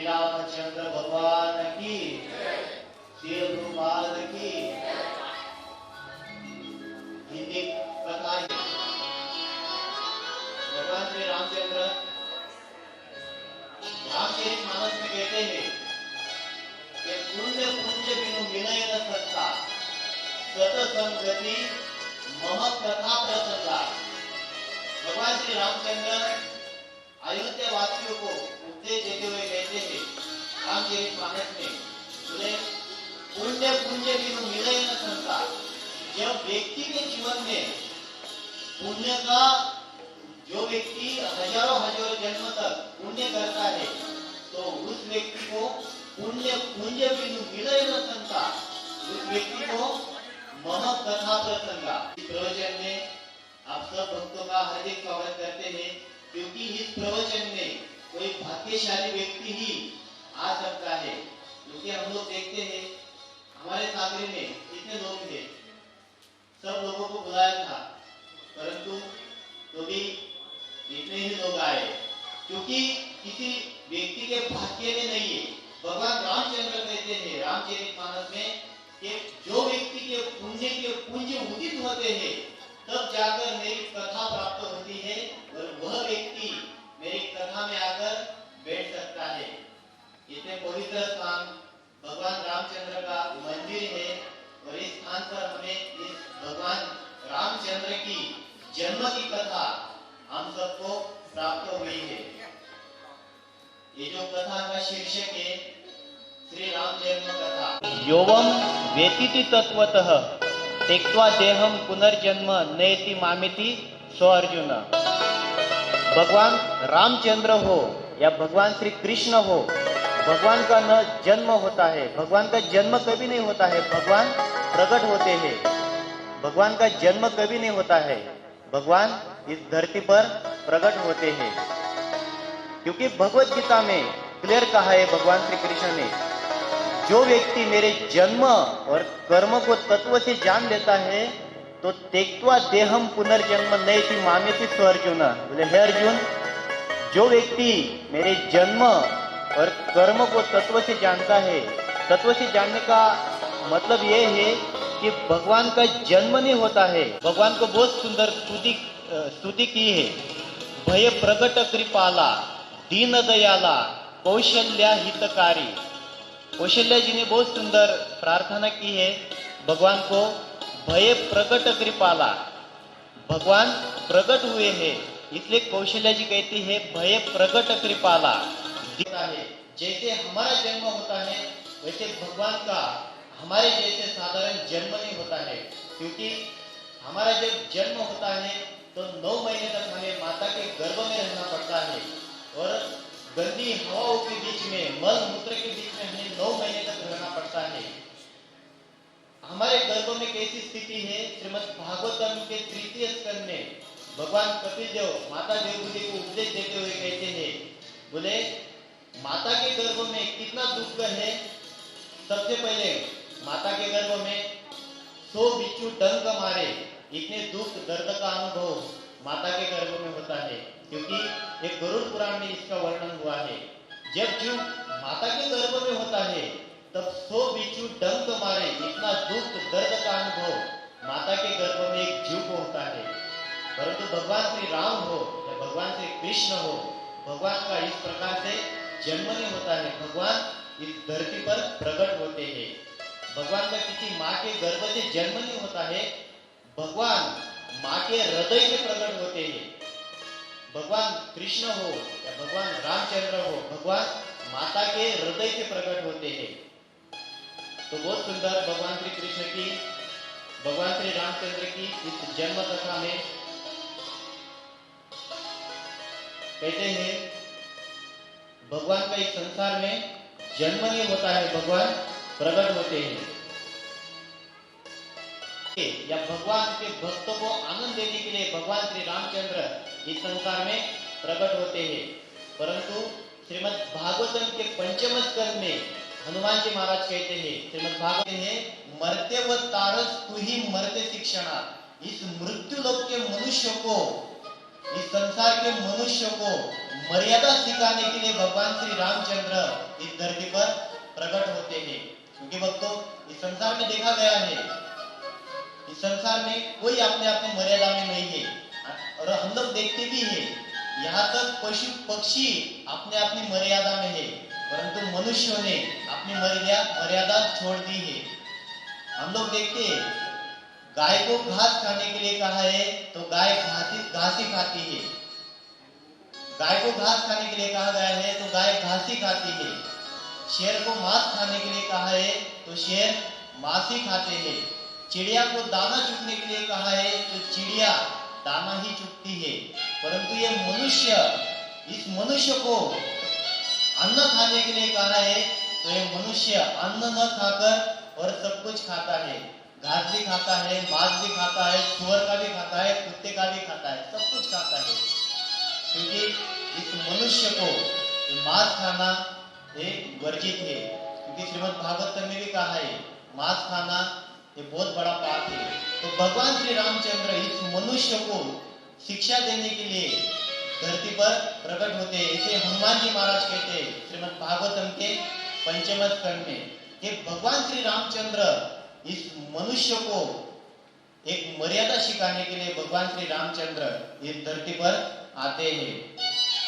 रामचंद्र भगवान की, श्री गुरुपाद की। हिंदी कथा। भगवान श्री रामचंद्र रामचरितमानस में कहते हैं कि पुण्य पुण्य बिनु विनय न सकता, सतसंगति महत्कथा प्रसंगा। भगवान श्री रामचंद्र अयोध्या वासियों को उपदेश देते हुए कहते हैं रामचरितमानस में, बोले पुण्य पुण्य बिनु विनय न सकता। जब व्यक्ति के जीवन में पुण्य का, जो व्यक्ति हजारों हजारों जन्म तक पुण्य करता है, तो उस व्यक्ति को पुण्य पुण्य बिनु विनय न सकता, उस व्यक्ति को महत्कथा प्रसंगा। इस प्रवचन में आप सब भक्तों का हार्दिक स्वागत करते हैं, क्योंकि इस प्रवचन में कोई भाग्यशाली व्यक्ति ही आ सकता है। क्योंकि हम लोग देखते हैं हमारे सागरी में कितने लोग थे, सब लोगों को बुलाया था, परंतु तो भी इतने ही लोग आए, क्योंकि किसी व्यक्ति के भाग्य में नहीं है। भगवान रामचंद्र कहते हैं रामचरितमानस में कि जो व्यक्ति के पुण्य के पुंज उदित होते हैं, तब जाकर मेरी कथा प्राप्त होती है और वह व्यक्ति मेरी कथा में आकर बैठ सकता है। इतने पवित्र स्थान भगवान रामचंद्र का मंदिर है और इस स्थान पर हमें इस भगवान रामचंद्र की जन्म की कथा हम सबको प्राप्त हुई है। ये जो कथा का शीर्षक है श्री राम जन्म कथा। योवम वेतिति तत्वतः त्यक्त्वा देहम पुनर्जन्म नयति मामेति सो अर्जुन। भगवान रामचंद्र हो या भगवान श्री कृष्ण हो, भगवान का न जन्म होता है, भगवान का जन्म कभी नहीं होता है, भगवान प्रकट होते हैं। भगवान का जन्म कभी नहीं होता है, भगवान इस धरती पर प्रकट होते हैं। क्योंकि भगवत गीता में क्लियर कहा है भगवान श्री कृष्ण ने, जो व्यक्ति मेरे जन्म और कर्म को तत्व से जान लेता है, तो त्यक्त्वा देहम पुनर्जन्म नयति मामेति सो अर्जुन। बोले हे अर्जुन, जो व्यक्ति मेरे जन्म और कर्म को तत्व से जानता है, तत्व से जानने का मतलब ये है कि भगवान का जन्म नहीं होता है। भगवान को बहुत सुंदर स्तुति की है, भय प्रकट कृपाला दीन दयाला कौशल्या हितकारी। कौशल्या जी ने बहुत सुंदर प्रार्थना की है भगवान को, भय प्रकट कृपाला। भगवान प्रकट हुए हैं, इसलिए कौशल्या जी कहती है भय प्रकट कृपाला। जैसे हमारा जन्म होता है, वैसे भगवान का हमारे जैसे साधारण जन्म नहीं होता है। क्योंकि हमारा जब जन्म होता है तो 9 महीने तक हमें माता के गर्भ में रहना पड़ता है और गंदी हवाओं के बीच में, मल मूत्र के बीच में हमें 9 महीने तक रहना पड़ता है। हमारे गर्भ में कैसी स्थिति है, श्रीमद् भागवतम के 3य स्कंद में भगवान कपिल देव माता देवभूति को उपदेश देते हुए कहते हैं, बोले माता के गर्भ में कितना दुख है। सबसे पहले माता के गर्भ में 100 बिच्छू डंक मारे, इतने दुख दर्द का अनुभव माता के गर्भ में होता है। क्योंकि एक गरुड़ पुराण में इसका वर्णन हुआ है, जब जीव माता के गर्भ में होता है तब 100 बिच्छू डंक मारे, इतना दुख दर्द का अनुभव माता के गर्भ में एक जीव को होता है। परंतु भगवान श्री राम हो या भगवान श्री कृष्ण हो, भगवान का इस प्रकार से जन्म नहीं होता है, भगवान इस धरती पर प्रकट होते हैं। भगवान का किसी माँ के गर्भ से जन्म नहीं होता है, भगवान माँ के हृदय में प्रकट होते हैं। भगवान कृष्ण हो या भगवान रामचंद्र हो, भगवान माता के हृदय से प्रकट होते हैं। तो बहुत सुंदर भगवान श्री कृष्ण की, भगवान श्री रामचंद्र की इस जन्म कथा में कहते हैं भगवान का इस संसार में जन्म नहीं होता है, भगवान प्रकट होते हैं या भगवान के भक्तों को आनंद देने के लिए भगवान श्री रामचंद्र इस संसार में प्रकट होते हैं। परंतु श्रीमद् भागवतम के 5वें स्कंद में हनुमान जी महाराज कहते हैं, श्रीमद् भागवत है मर्त्य व तारस तू ही मर्त्य शिक्षणा। इस मृत्यु लोक के मनुष्य को, इस संसार के मनुष्य को मर्यादा सिखाने के लिए भगवान श्री रामचंद्र इस धरती पर प्रकट होते हैं। क्योंकि भक्तों, इस संसार में देखा गया है, इस संसार में कोई अपने अपने मर्यादा में नहीं है। और हम लोग देखते भी हैं, यहाँ तक पशु पक्षी अपने अपनी मर्यादा में है, परंतु मनुष्यों ने अपनी मर्यादा छोड़ दी है। हम लोग देखते हैं, गाय को घास खाने के लिए कहा है तो गाय घास ही खाती है। गाय को घास खाने के लिए कहा गया है तो गाय घास ही खाती है। शेर को मांस खाने के लिए कहा है तो शेर मांस ही खाते हैं। चिड़िया को दाना चुगने के लिए कहा है तो चिड़िया दाना ही चुगती है। परंतु ये मनुष्य, इस मनुष्य को अन्न खाने के लिए कहा है तो ये मनुष्य अन्न न खाकर और सब कुछ खाता है। घास भी खाता है, मांस भी खाता है, सुअर का भी खाता है, कुत्ते का भी खाता है, सब कुछ खाता है। क्योंकि इस मनुष्य को मांस खाना वर्जित है। क्योंकि श्रीमद् भागवत में भी कहा है मांस खाना ये बहुत बड़ा पाप है। तो भगवान श्री रामचंद्र इस मनुष्य को शिक्षा देने के लिए धरती पर प्रकट होते हैं। इसे हनुमान जी महाराज कहते हैं श्रीमद् भागवतम के 5वें स्कंद में कि भगवान श्री रामचंद्र इस मनुष्य को एक मर्यादा सिखाने के लिए भगवान श्री रामचंद्र इस धरती पर आते हैं।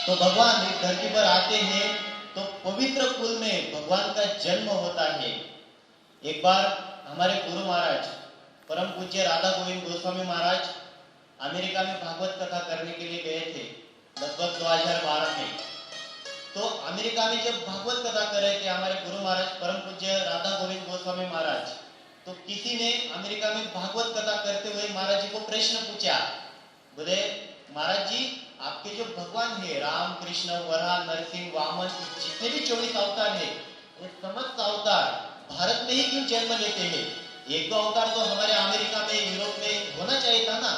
तो भगवान इस धरती पर आते हैं तो पवित्र कुल में भगवान का जन्म होता है। एक बार हमारे गुरु महाराज परम पूज्य राधा गोविंद गोस्वामी महाराज अमेरिका में भागवत कथा करने के लिए गए थे लगभग 2012 में। तो अमेरिका में जब भागवत कथा कर रहे थे हमारे गुरु महाराज परम पूज्य राधा गोविंद गोस्वामी महाराज, तो किसी ने अमेरिका में भागवत कथा करते हुए महाराज जी को प्रश्न पूछा। बोले महाराज जी, आपके जो भगवान है राम कृष्ण वराह नरसिंह वामन जितने भी 24 अवतार है, ये समस्त अवतार भारत में ही क्यों जन्म लेते हैं? एक दो अवतार तो हमारे अमेरिका में यूरोप में होना चाहिए था ना।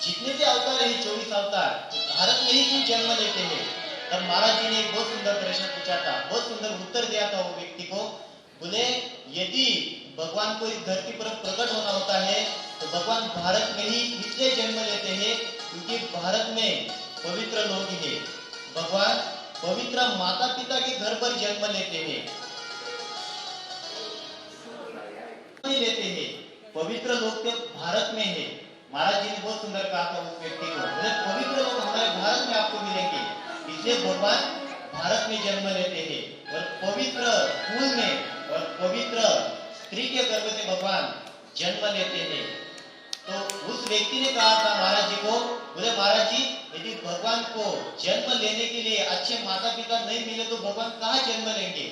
जितने भी अवतार है 24 अवतार भारत में ही क्यों जन्म लेते हैं? तब महाराज जी ने एक बहुत सुंदर प्रश्न पूछा था, बहुत सुंदर उत्तर दिया था वो व्यक्ति को। बोले यदि भगवान को इस धरती पर प्रकट होना होता है तो भगवान भारत में ही इसलिए जन्म लेते हैं क्योंकि भारत में पवित्र लोग हैं। भगवान पवित्र माता पिता के घर पर जन्म लेते हैं, लेते हैं। पवित्र लोग तो भारत में है। महाराज जी ने बहुत सुंदर कहा था उस व्यक्ति को, बोले पवित्र लोग हमारे भारत में आपको मिलेंगे, इसलिए भगवान भारत में जन्म लेते हैं। और पवित्र कुल में और पवित्र स्त्री के गर्भ से भगवान जन्म लेते हैं। तो उस व्यक्ति ने कहा था महाराज जी को, बोले महाराज जी, यदि भगवान को जन्म लेने के लिए अच्छे माता पिता नहीं मिले तो भगवान कहाँ जन्म लेंगे?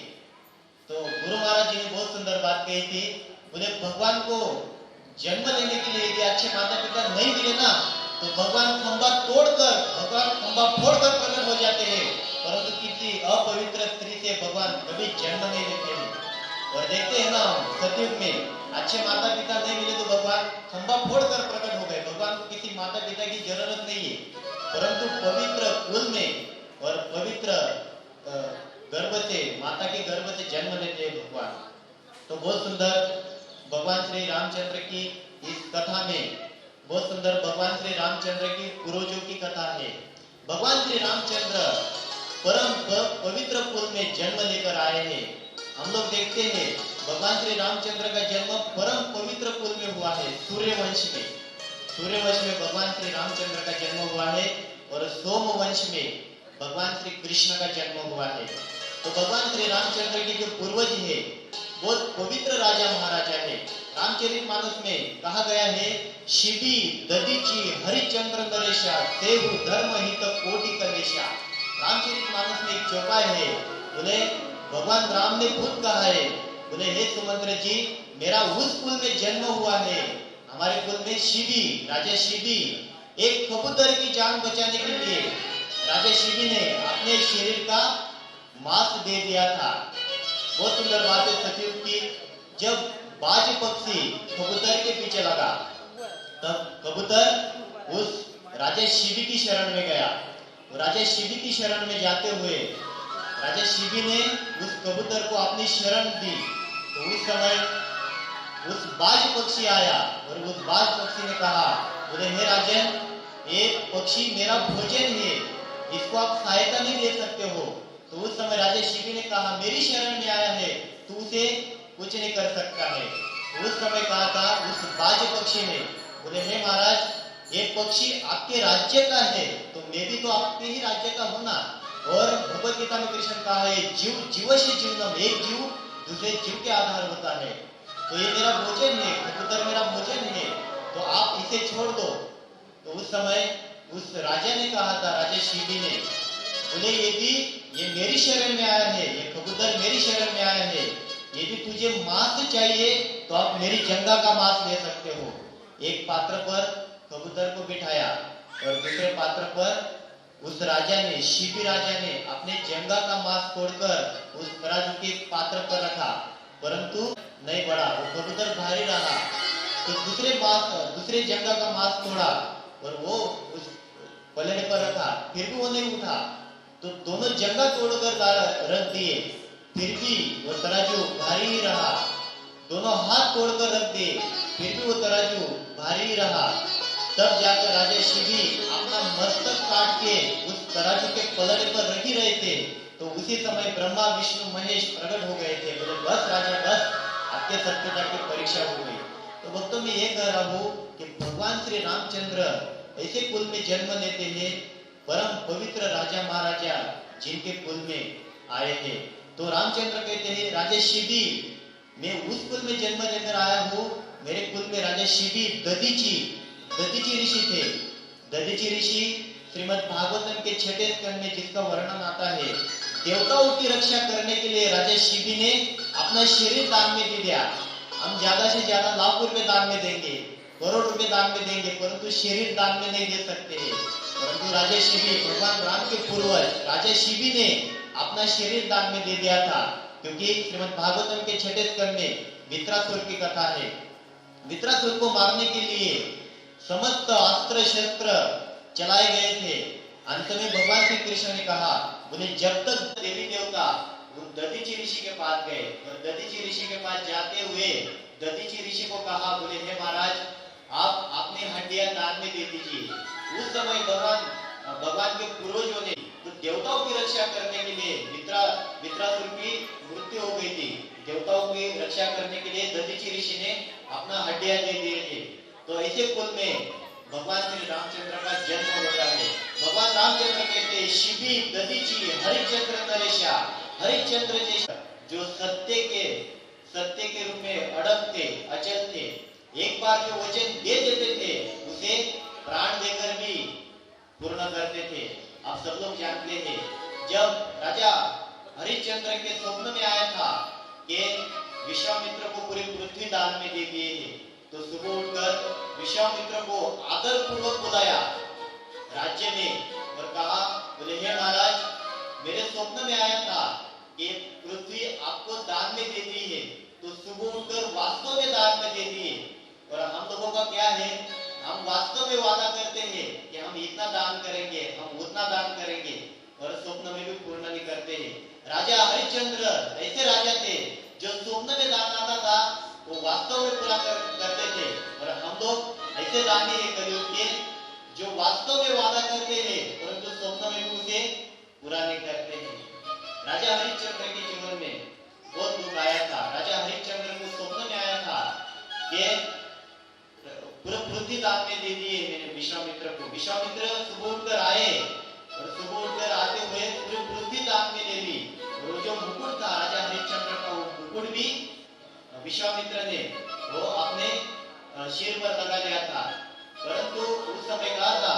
तो गुरु महाराज जी ने बहुत सुंदर बात कही थी। बोले भगवान को जन्म लेने के लिए यदि अच्छे माता पिता नहीं मिले ना तो भगवान खंबा फोड़कर प्रकट हो जाते हैं, परंतु किसी अपवित्र स्त्री से भगवान कभी जन्म नहीं लेते हैं। और देखते हैं ना सतयुग में अच्छे माता पिता नहीं मिले तो भगवान खंबा फोड़कर प्रकट हो गए। भगवान को किसी माता पिता की जरूरत नहीं है, परंतु पवित्र कुल में और पवित्र गर्भ से माता के गर्भ से जन्म लेते हैं भगवान। तो बहुत सुंदर भगवान श्री रामचंद्र की इस कथा में बहुत सुंदर भगवान श्री रामचंद्र की पूर्वजों की कथा है। भगवान श्री रामचंद्र परम पवित्र कुल में जन्म लेकर आए हैं। हम लोग देखते हैं भगवान श्री रामचंद्र का जन्म परम पवित्र कुल में हुआ है, सूर्यवंश में। सूर्यवंश में भगवान श्री रामचंद्र का जन्म हुआ है और सोमवंश में भगवान श्री कृष्ण का जन्म हुआ है। तो भगवान श्री रामचंद्र के जो पूर्वज है बहुत पवित्र राजा महाराजा है। रामचरितमानस में कहा गया है, शिवी ददीची हरिचंद्र नरेशा देहु धर्म हित कोटि कलेशा। रामचरितमानस में एक चौपाई है, बोले भगवान राम ने खुद कहा है, बोले हे सुमंत्र जी, मेरा उस कुल में जन्म हुआ है। हमारे कुल में शिवी, राजा शिवी एक कबूतर की जान बचाने के लिए राजा शिवी ने अपने शरीर का मांस दे दिया था। बहुत सुंदर बात है सतयुग की। जब बाज पक्षी कबूतर के पीछे लगा तब कबूतर उस राजा शिवी की शरण में गया। राजा शिवी की शरण में जाते हुए राजा शिवी ने उस कबूतर को अपनी शरण दी। तो उस समय उस बाज पक्षी आया और उस बाज पक्षी ने कहा, बोले हे राजन, ये पक्षी मेरा भोजन है, इसको आप सहायता नहीं दे सकते हो। तो उस समय राजा शिबी ने कहा, मेरी शरण में आया है, तू उसे कुछ नहीं कर सकता है। तो उस समय कहा था उस बाज पक्षी ने, बोले हे महाराज, ये पक्षी आपके राज्य का है, तो मैं भी तो आपके ही राज्य का हूं ना। और भगवत गीता में कृष्ण कहा है, जीव जीव से जीवनम, एक जीव दूसरे जीव के आधार होता है। तो ये मेरा भोजन है, कबूतर मेरा भोजन है, तो आप इसे छोड़ दो। तो उस समय उस राजा ने कहा था, राजा शिबी ने, बोले यदि ये मेरी शरण में आया है, ये कबूतर मेरी शरण में आया है, यदि तुझे मांस चाहिए तो आप मेरी जंगा का मांस ले सकते हो। एक पात्र पर कबूतर को बिठाया और दूसरे पात्र पर उस राजा ने, शिबी राजा ने अपने जंगा का मांस तोड़कर उस तराजू के पात्र पर रखा, परंतु नहीं बढ़ा, वो कबूतर भारी रहा। तो दूसरे जंगा का मांस तोड़ा और वो उस पलड़े पर रखा, फिर भी वो नहीं उठा। तो दोनों जंगा तोड़कर रख दिए, फिर भी वो तराजू भारी ही रहा। दोनों हाथ तोड़कर रख दिए, फिर भी वो तराजू भारी ही रहा। तब जाकर राजा शिबी अपना मस्तक काट के उस तराजू के पलड़े पर रख ही रहे थे, तो उसी समय ब्रह्मा विष्णु महेश प्रकट हो गए थे। बोले बस राजा बस, आपके सत्यता की परीक्षा हो गई। तो भक्तों में ये कह रहा हूँ कि भगवान श्री रामचंद्र ऐसे कुल में जन्म लेते हैं, परम पवित्र राजा महाराजा जिनके कुल में आए थे। तो रामचंद्र कहते हैं, राजा शिबी, मैं उस कुल में जन्म लेकर आया हूँ, मेरे कुल में राजा शिबी दधीची ऋषि थे। दधीची ऋषि श्रीमद् भागवतम के 6वें स्कंद में जिसका वर्णन आता है, देवताओं की रक्षा करने के लिए राजा शिबी ने अपना शरीर दान में दे दिया। हम ज्यादा से ज्यादा लाख रुपए दान में देंगे, करोड़ रुपए दान में देंगे, परंतु शरीर दान में नहीं दे सकते हैं। परंतु राजा शिबी, भगवान राम के पूर्वज राजा शिबी ने अपना शरीर दान में दे दिया था, क्योंकि श्रीमद् भागवतम के 6वें स्कंद में वित्रासुर की कथा है। वित्रासुर को मारने के लिए समस्त अस्त्र शस्त्र चलाए गए थे। अंत में भगवान श्री कृष्ण ने कहा, बोले जब तक देवी देवता उन दधीची ऋषि के पास गए और दधीची ऋषि के पास जाते हुए दधीची ऋषि को कहा, बोले हे महाराज, आप अपनी हड्डियां दान में दे दीजिए। उस समय भगवान के पूर्वजों ने तो देवताओं की रक्षा करने के लिए वित्रासुर की मृत्यु हो गई थी। देवताओं की रक्षा करने के लिए दधीची ऋषि ने अपना हड्डियां दे दिए थे। तो ऐसे कुल में भगवान श्री रामचंद्र का जन्म होता है। भगवान रामचंद्र कहते हैं, शिबी दधीची हरिश्चंद्र नरेशा, हरिश्चंद्र जो सत्य के रूप में अड़ग थे, अचल थे। एक बार जो वचन दे देते थे उसे प्राण देकर भी पूर्ण करते थे। आप सब लोग जानते हैं, जब राजा हरिश्चंद्र के स्वप्न में आया था कि विश्वामित्र को पूरी पृथ्वी दान में दे दिए है, तो सुबह उठकर विश्वामित्र को आदर पूर्वक बुलाया राज्य में और कहा, बोले हे महाराज, मेरे स्वप्न में आया था कि पृथ्वी आपको दान में दे दी है, तो सुबह उठकर वास्तव में दान में दे दिए। और हम लोगों का क्या है, हम वास्तव में वादा करते हैं कि हम इतना दान करेंगे, हम उतना दान करेंगे, और स्वप्न में भी पूर्ण नहीं करते हैं। राजा हरिश्चंद्र ऐसे राजा थे जो स्वप्न में दान आता था वो वास्तव में पूरा करते थे, और हम लोग ऐसे दानी है कलयुग के जो वास्तव में वादा करते हैं परंतु स्वप्न में भी उसे पूरा नहीं करते हैं। राजा हरिश्चंद्र के जीवन में बहुत दुख आया था। राजा हरिश्चंद्र को स्वप्न में आया था कि पूरा पृथ्वी दान में दे दिए मैंने विश्वामित्र को। विश्वामित्र सुबह उठकर आए और सुबह उठकर आते हुए पूरी पृथ्वी दान में ले ली, और जो मुकुट था राजा हरिश्चंद्र का, वो मुकुट भी विश्वामित्र ने वो अपने सिर पर लगा लिया था। परंतु उस समय कहा था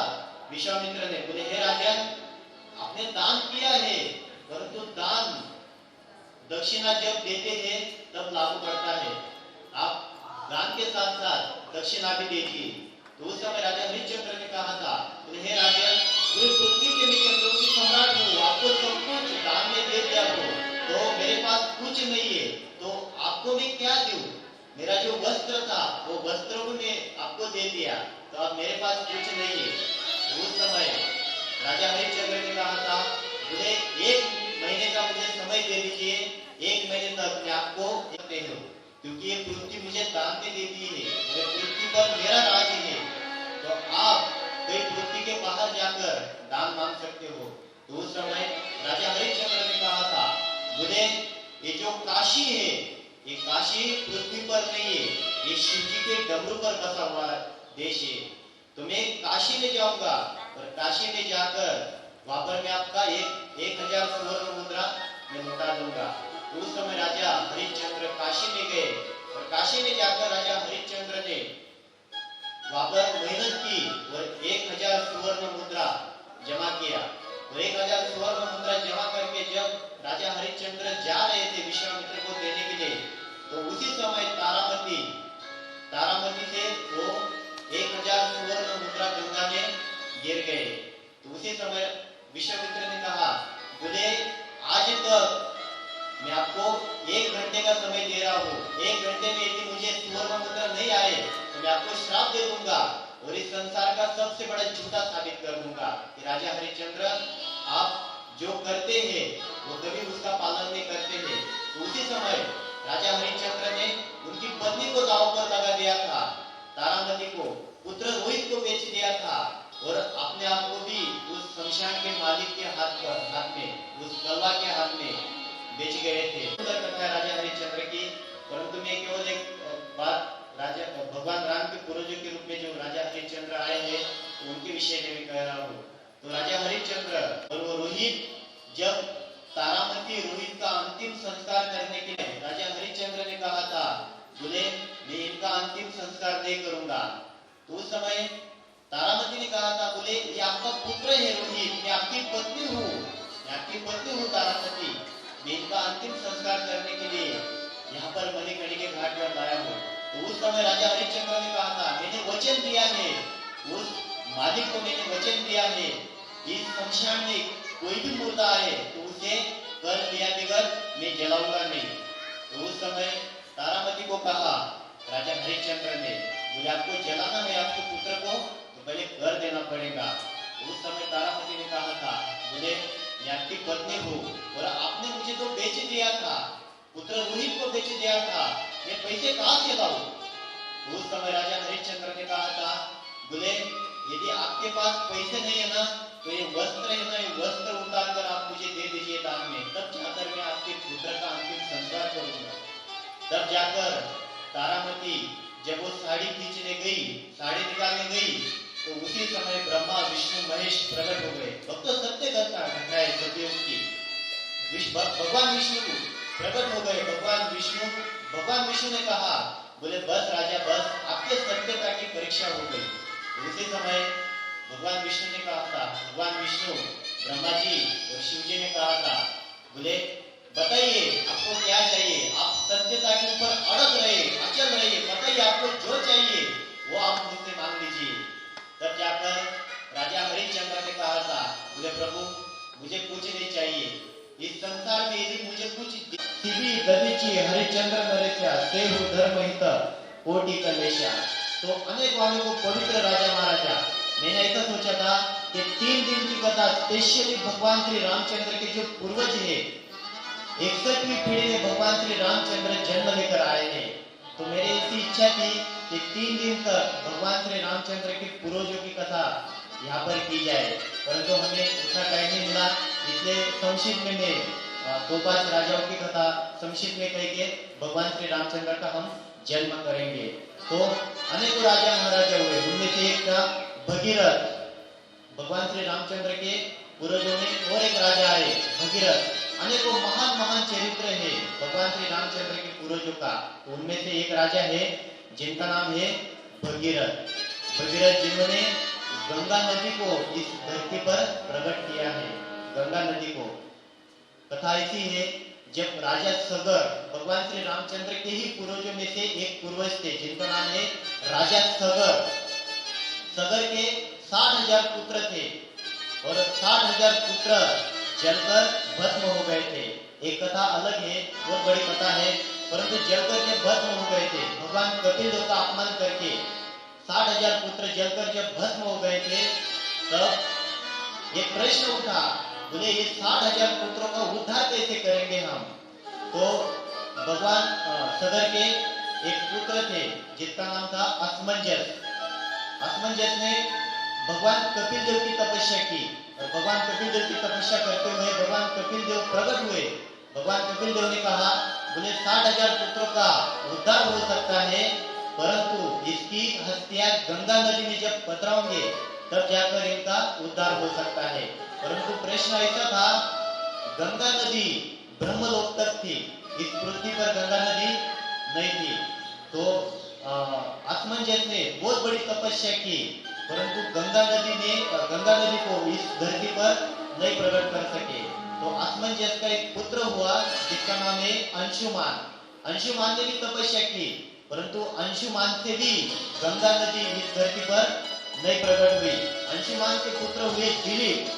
विश्वामित्र ने, बोले हे राजा, आपने दान किया है, परंतु दान दक्षिणा जब देते हैं तब लागू पड़ता है, आप दान के साथ साथ दक्षिणा भी दीजिए। तो उस समय राजा हरिश्चंद्र ने कहा था, बोले हे राजा, पूरी पृथ्वी के मैं चंद्रों की सम्राट हूँ, आपको सब कुछ दान में दे दिया हो, तो मेरे पास कुछ नहीं है, तो आपको मैं क्या दूं? मेरा जो वस्त्र था वो वस्त्र को मैं आपको दे दिया, तो अब मेरे पास कुछ नहीं है। तो उस समय राजा हरिश्चंद्र ने कहा था, बोले 1 महीने का मुझे समय दे दीजिए, 1 महीने तक मैं आपको दे दूं, क्योंकि ये पृथ्वी मुझे दान में दे दी है, पृथ्वी पर मेरा राज है, तो आप कई पृथ्वी के बाहर जाकर दान मांग सकते हो। तो उस समय राजा हरिश्चंद्र ने कहा था, बोले ये जो काशी है, ये काशी पृथ्वी पर नहीं है, ये शिव जी के डमरू पर बसा हुआ देश है। तो मैं काशी में जाऊंगा और काशी में जाकर वहां पर मैं आपका 1000 स्वर्ण मुद्रा मैं लौटा दूंगा। तो उस समय राजा हरिश्चंद्र काशी में गए और काशी में जाकर राजा हरिश्चंद्र ने वहां पर मेहनत की और 1000 स्वर्ण मुद्रा जमा किया। और 1000 स्वर्ण मुद्रा जमा करके जब राजा हरिश्चंद्र जा रहे थे विश्वामित्र को देने के लिए, तो उसी समय तारामती से वो 1000 स्वर्ण मुद्रा गंगा में गिर गए। तो उसी समय विश्वामित्र ने कहा, बोले आज तक मैं आपको 1 घंटे का समय दे रहा हूँ, 1 घंटे में यदि मुझे स्वर्ण मुद्रा नहीं आए तो मैं आपको श्राप दे दूंगा और इस संसार का सबसे बड़ा झूठा साबित कर दूंगा कि राजा हरिश्चंद्र आप जो करते हैं वो कभी उसका पालन नहीं करते हैं। तो उसी समय राजा हरिश्चंद्र ने उनकी पत्नी को दांव पर लगा दिया था, तारामती को, पुत्र रोहित को बेच दिया था और अपने आप को भी उस शमशान के मालिक के हाथ में, उस कलवा के हाथ में बेच गए थे। सुंदर कथा है राजा हरिश्चंद्र की, परंतु मैं केवल एक बात राजा भगवान राम के पूर्वजों के रूप में जो राजा हरिश्चंद्र आए हैं उनके विषय में कह रहा हूँ। तो राजा हरिश्चंद्र और वो रोहित, जब तारामती रोहित का अंतिम संस्कार करने के लिए राजा हरिश्चंद्र ने कहा था, बोले मैं इनका अंतिम संस्कार नहीं करूंगा। तो उस समय तारामती ने कहा था, बोले ये आपका पुत्र है रोहित, मैं आपकी पत्नी हूँ तारामती, मैं इनका अंतिम संस्कार करने के लिए यहाँ पर मणिकर्णी के घाट पर लाया हूँ। तो उस समय राजा हरिश्चंद्र ने कहा था, मैंने वचन दिया है, उस मालिक को मैंने वचन दिया है, इस शमशान में कोई भी मुर्दा है तो उसे कर लिया बगैर मैं जलाऊंगा नहीं। तो उस समय तारामती को कहा राजा हरिश्चंद्र ने, बोले आपको जलाना है आपके पुत्र को तो पहले कर देना पड़ेगा। तो उस समय तारामती ने कहा था, बोले मैं आपकी पत्नी हूँ और आपने मुझे तो बेच दिया था, पुत्र रोहित को बेच दिया था, मैं पैसे कहाँ से लाऊं? तो उस समय राजा हरिश्चंद्र ने कहा था, बोले यदि आपके पास पैसे नहीं है ना तो ये वस्त्र है ना, ये वस्त्र उतार कर आप मुझे दे दीजिए दान में, तब जाकर मैं आपके पुत्र का अंतिम संस्कार करूंगा। तब जाकर तारामती जब वो साड़ी खींचने गई, साड़ी निकालने गई, तो उसी समय ब्रह्मा विष्णु महेश प्रकट हो गए। भक्त सत्य घटना है सतयुग की। भगवान विष्णु प्रकट हो गए। भगवान विष्णु ने कहा, बोले बस राजा बस, आपके सत्यता की परीक्षा हो गई। उसी समय भगवान विष्णु ने कहा था, भगवान विष्णु ब्रह्मा जी और शिव जी ने कहा था, बोले बताइए आपको क्या चाहिए, आप सत्यता के ऊपर अड़ग रहे, अचल रहे, बताइए आपको जो चाहिए वो आप मुझसे मांग लीजिए। तब जाकर राजा हरिश्चंद्र ने कहा था, बोले प्रभु मुझे कुछ नहीं चाहिए, इस संसार में यदि मुझे कुछ शिवी गदिची हरिश्चंद्र नरेशा सेहु धर्महित कोटि कलेशा। तो अनेक वालों को पवित्र राजा महाराजा, मैंने ऐसा सोचा था कि 3 दिन की कथा स्पेशली भगवान श्री रामचंद्र के जो पूर्वज है, 61वीं पीढ़ी में भगवान श्री रामचंद्र जन्म लेकर आए हैं। तो मेरी ऐसी इच्छा थी कि 3 दिन तक भगवान श्री रामचंद्र के पूर्वजों की कथा यहाँ पर की जाए, परंतु हमें उतना टाइम नहीं मिला, इसलिए संक्षिप्त में मैं 2-5 राजाओं की कथा संक्षिप्त में कह के भगवान श्री रामचंद्र का हम जन्म करेंगे। तो अनेकों राजा महाराजा हुए, उनमें से एक था भगीरथ। भगवान श्री रामचंद्र के पूर्वजों में और एक राजा आए भगीरथ। अनेकों महान चरित्र है भगवान श्री रामचंद्र के पूर्वजों का। तो उनमें से एक राजा है जिनका नाम है भगीरथ। भगीरथ जिन्होंने गंगा नदी को इस धरती पर प्रकट किया है। गंगा नदी को कथा ऐसी है, जब राजा सगर, भगवान श्री रामचंद्र के ही पूर्वजों में से एक पूर्वज थे जिनका नाम है राजा सगर। सगर के 60,000 पुत्र थे और 60,000 पुत्र जलकर भस्म हो गए थे। एक कथा अलग है, बहुत बड़ी कथा है, परंतु जलकर जब भस्म हो गए थे, भगवान कपिल देव का अपमान करके 60,000 पुत्र जलकर जब भस्म हो गए थे, तब एक प्रश्न उठा, बोले ये 60,000 पुत्रों का उद्धार कैसे करेंगे हम? तो भगवान सगर के एक पुत्र थे जिसका नाम था असमंजस। असमंजस ने भगवान कपिल देव की तपस्या की, और भगवान कपिल देव की तपस्या करते हुए भगवान कपिल देव प्रकट हुए। भगवान कपिल देव ने कहा, बोले 60,000 पुत्रों का उद्धार हो सकता है, परंतु इसकी हस्तियां गंगा नदी में जब पधराओगे तब जाकर इनका उद्धार हो सकता है। परंतु प्रश्न ऐसा था, गंगा नदी ब्रह्मलोक तक थी, इस पृथ्वी पर गंगा नदी नहीं थी। तो आसमंजस ने बहुत बड़ी तपस्या की, परंतु गंगा नदी को इस धरती पर नहीं प्रकट कर सके। तो आसमंजस का एक पुत्र हुआ जिसका नाम है अंशुमान। अंशुमान ने भी तपस्या की, परंतु अंशुमान से भी गंगा नदी इस धरती पर नहीं प्रकट हुई। अंशुमान के पुत्र हुए दिलीप।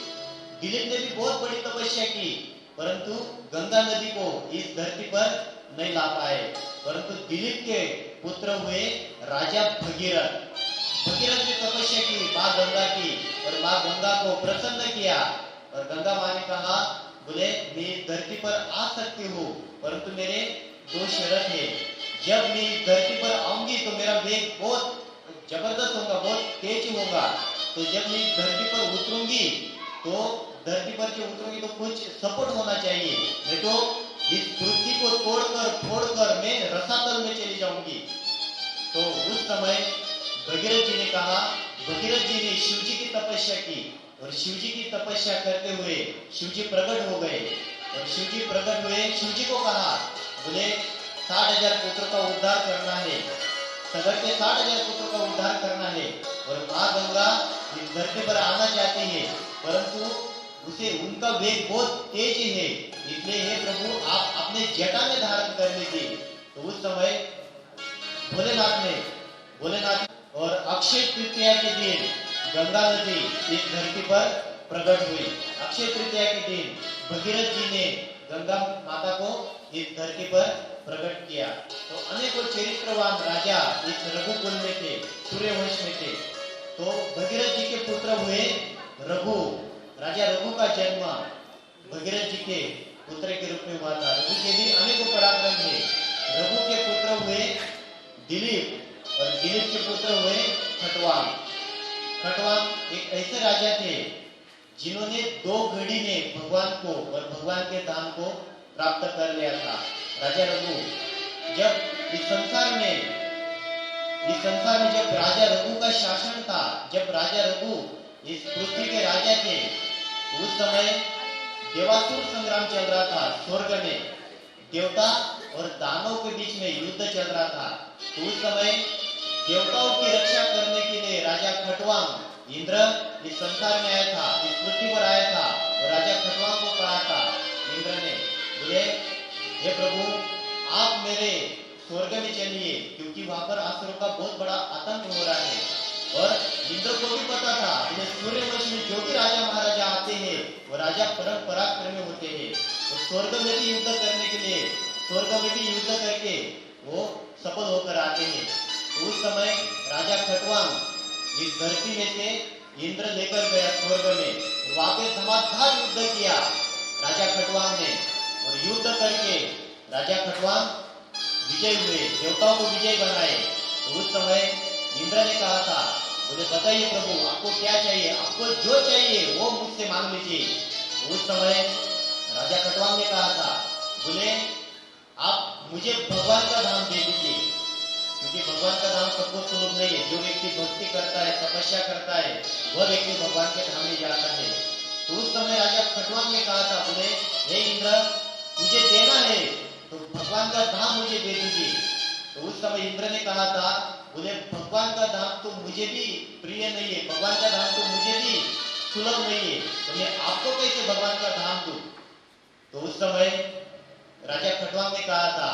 दिलीप ने भी बहुत बड़ी तपस्या की, परंतु गंगा नदी को इस धरती पर नहीं ला पाए। परंतु दिलीप के पुत्र हुए राजा भगीरथ। भगीरथ ने तपस्या की माँ गंगा की, और माँ गंगा को प्रसन्न किया, और गंगा माँ ने कहा, बोले मैं इस धरती पर आ सकती हूँ, परंतु मेरे 2 शर्त है। जब मैं इस धरती पर आऊंगी तो मेरा वेग बहुत जबरदस्त होगा, बहुत तेज होगा। तो जब मैं इस धरती पर उतरूंगी तो धरती पर जो उतरूंगी तो कुछ सपोर्ट होना चाहिए, नहीं तो इस पृथ्वी को तोड़कर फोड़कर मैं रसातल में चली जाऊंगी। तो उस समय भगीरथ जी ने कहा, भगीरथ जी ने शिव जी की तपस्या की, और शिव जी की तपस्या करते हुए शिव जी प्रकट हो गए। और शिव जी प्रकट हुए, शिव जी को कहा, बोले 60,000 पुत्रों का उद्धार करना है, सगर के 60,000 पुत्रों का उद्धार करना है, और माँ गंगा इस धरती पर आना चाहती है, परंतु उसे उनका वेग बहुत तेज है, इसलिए हे प्रभु आप अपने जटा में धारण कर लीजिए। तो उस समय भोलेनाथ और अक्षय तृतीया के दिन गंगा नदी इस धरती पर प्रकट हुई। अक्षय तृतीया के दिन भगीरथ जी ने गंगा माता को इस धरती पर प्रकट किया। तो अनेकों चरित्रवान राजा इस रघुकुल में थे, सूर्यवंश में थे। तो भगीरथ जी के पुत्र हुए रघु। राजा रघु का जन्म भगीरथ जी के पुत्र के रूप में हुआ था। रघु के भी अनेकों पराक्रम है। रघु के पुत्र हुए दिलीप, और दिलीप के पुत्र हुए खटवांग। खटवांग एक ऐसे राजा थे जिन्होंने 2 घड़ी में भगवान को और भगवान के धाम को प्राप्त कर लिया था। राजा रघु जब इस संसार में जब राजा रघु का शासन था, जब राजा रघु इस पृथ्वी के राजा थे, उस समय देवासुर संग्राम चल रहा था। स्वर्ग में देवता और दानव के बीच में युद्ध चल रहा था। तो उस समय देवताओं की रक्षा करने के लिए राजा खटवांग इंद्र इस संसार में आया था, इस पृथ्वी पर आया था, और राजा खटवांग को कहा था इंद्र ने, बोले हे प्रभु आप मेरे स्वर्ग में चलिए, क्योंकि वहां पर असुरों का बहुत बड़ा आतंक हो रहा है। और इंद्र को भी पता था कि सूर्यवंश में जो भी राजा महाराजा आते हैं वो राजा परम पराक्रमी होते हैं। तो स्वर्ग में भी युद्ध करने के लिए, स्वर्ग में भी युद्ध करके वो सफल होकर आते हैं। तो उस समय राजा खटवांग इस धरती में से इंद्र लेकर गया स्वर्ग में, वहां पे धमाधम युद्ध किया राजा खटवांग ने, और युद्ध करके राजा खटवांग विजय हुए, देवताओं को विजय बनाए। तो उस समय इंद्र ने कहा था, बोले बताइए प्रभु आपको क्या चाहिए, आपको जो चाहिए वो मुझसे मांग लीजिए। तो उस समय राजा खटवांग ने कहा था, बोले आप मुझे भगवान का धाम दे दीजिए, क्योंकि भगवान का धाम सबको सुलभ नहीं है। जो व्यक्ति भक्ति करता है, तपस्या करता है, वह व्यक्ति भगवान के धाम में जाता है। तो उस समय राजा खटवांग ने कहा था, बोले हे इंद्र मुझे देना है तो भगवान का धाम मुझे दे दीजिए। तो उस समय इंद्र ने कहा था, बोले भगवान का धाम तो मुझे भी प्रिय नहीं है, भगवान का धाम तो मुझे भी सुलभ नहीं है, तो मैं आपको कैसे भगवान का धाम दूं। तो उस समय राजा खटवांग ने कहा था,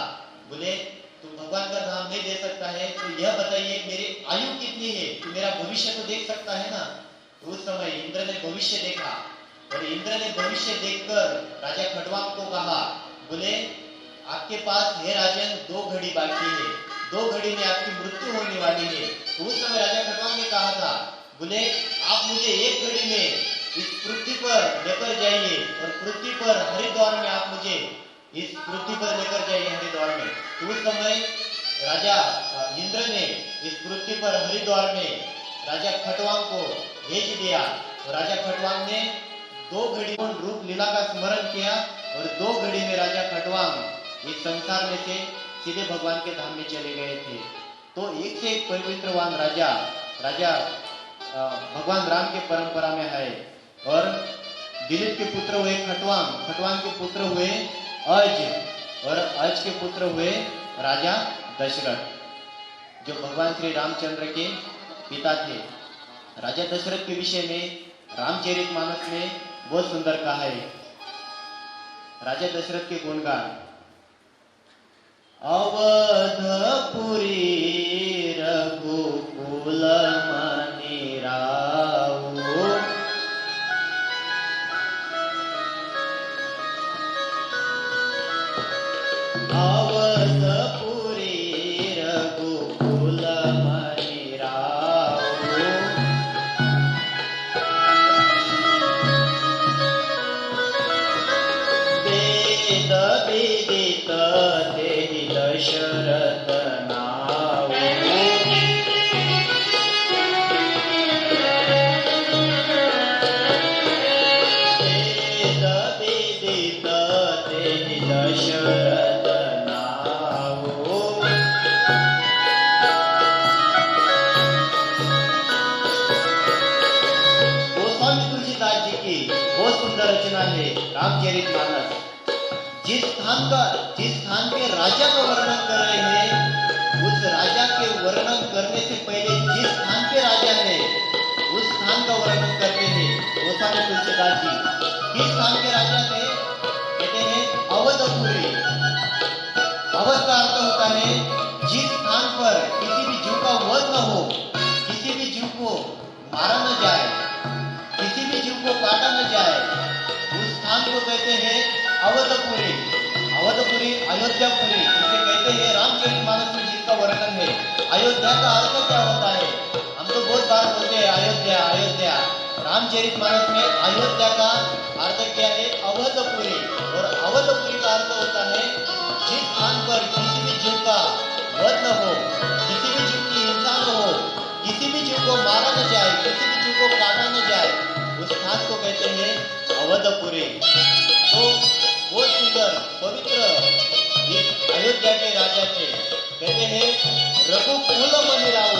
बोले तुम भगवान का धाम नहीं दे सकता है तो यह बताइए मेरी आयु कितनी है, तो मेरा भविष्य तो देख सकता है ना। तो उस समय इंद्र ने भविष्य देखा, और इंद्र ने भविष्य देखकर राजा खटवांग को कहा, बोले आपके पास हे राजन 2 घड़ी बाकी है, 2 घड़ी में आपकी मृत्यु होने वाली है। तो उस समय राजा खटवांग ने कहा था, बोले आप मुझे 1 घड़ी में इस पृथ्वी पर लेकर जाइए, और पृथ्वी पर हरिद्वार में आप मुझे इस पृथ्वी पर लेकर जाइए, हरिद्वार में। तो उस समय राजा इंद्र ने इस पृथ्वी पर हरिद्वार में राजा खटवांग को भेज दिया। राजा खटवांग ने 2 घड़ी रूप लीला का स्मरण किया और 2 घड़ी में राजा खटवांग इस संसार में से सीधे भगवान के धाम में चले गए थे। तो एक से एक पवित्रवान राजा भगवान राम के परंपरा में है। और दिलीप के पुत्र हुए खटवांग, खटवांग के पुत्र हुए अज, और अज के पुत्र हुए राजा दशरथ, जो भगवान श्री रामचंद्र के पिता थे। राजा दशरथ के विषय में रामचरितमानस में बहुत सुंदर कहा है। राजा दशरथ के गुणगान। अवधपुरी रघुकुल मनि राऊ, अवधपुरी रघुकुल मनि राऊ, वेद विदित तेहि दशरथ नाऊ, वेद विदित तेहि दशरथ नाऊ। गोस्वामी तुलसीदास जी की बहुत सुंदर रचना है रामचरितमानस। जिस स्थान के राजा का वर्णन कर रहे हैं, उस राजा के वर्णन करने से पहले जिस स्थान के राजा है उस स्थान का वर्णन करते हैं गोस्वामी तुलसीदास जी। किस स्थान के राजा थे? कहते हैं अवधपुरी। अवध का अर्थ होता है जिस स्थान पर किसी भी जीव का वध न हो, किसी भी जीव को मारा न जाए, किसी भी जीव को काटा न जाए, उस स्थान को कहते हैं अवधपुरी। अवधपुरी, अयोध्यापुरी इसे कहते हैं। रामचरितमानस में जिसका वर्णन है। अयोध्या का अर्थ क्या होता है? हम तो बहुत बार बोलते हैं अयोध्या अयोध्या। रामचरितमानस में अयोध्या का अर्थ क्या है? अवधपुरी। और अवधपुरी का अर्थ होता है जिस स्थान पर किसी भी जीव का वध न हो, किसी भी जीव की हिंसा न हो, किसी भी जीव को मारा न जाए, किसी भी जीव को काटा न जाए, उस स्थान को कहते हैं अवधपुरी। तो बहुत सुंदर पवित्र अयोध्या के राजा थे। कहते हैं रघुकुल मनि राऊ,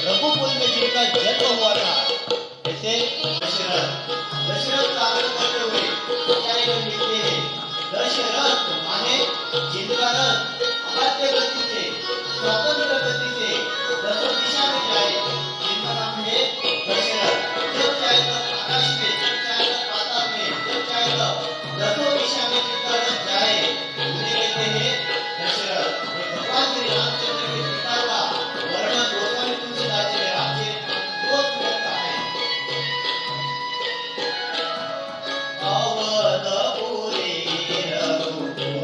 रघुकुल में जिनका जन्म हुआ था। जैसे दशरथ, दशरथ का अर्थ करते हुए आचार्य लिखते हैं दशरथ माने जिनका रथ अबाध्य गति से, स्वतंत्र गति से दसों दिशा में जाए, जिनका नाम है दशरथ। जब चाहे तब आकाश में, जब चाहे तब पाताल में, जब चाहे तब दसों दिशा में जिनका रथ जाए उन्हें कहते हैं दशरथ। भगवान श्री रामचंद्र के पिता का वर्णन गोस्वामी तुलसीदास जी ने रामचरितमानस बहुत करता है। अवधपुरी रघुकुल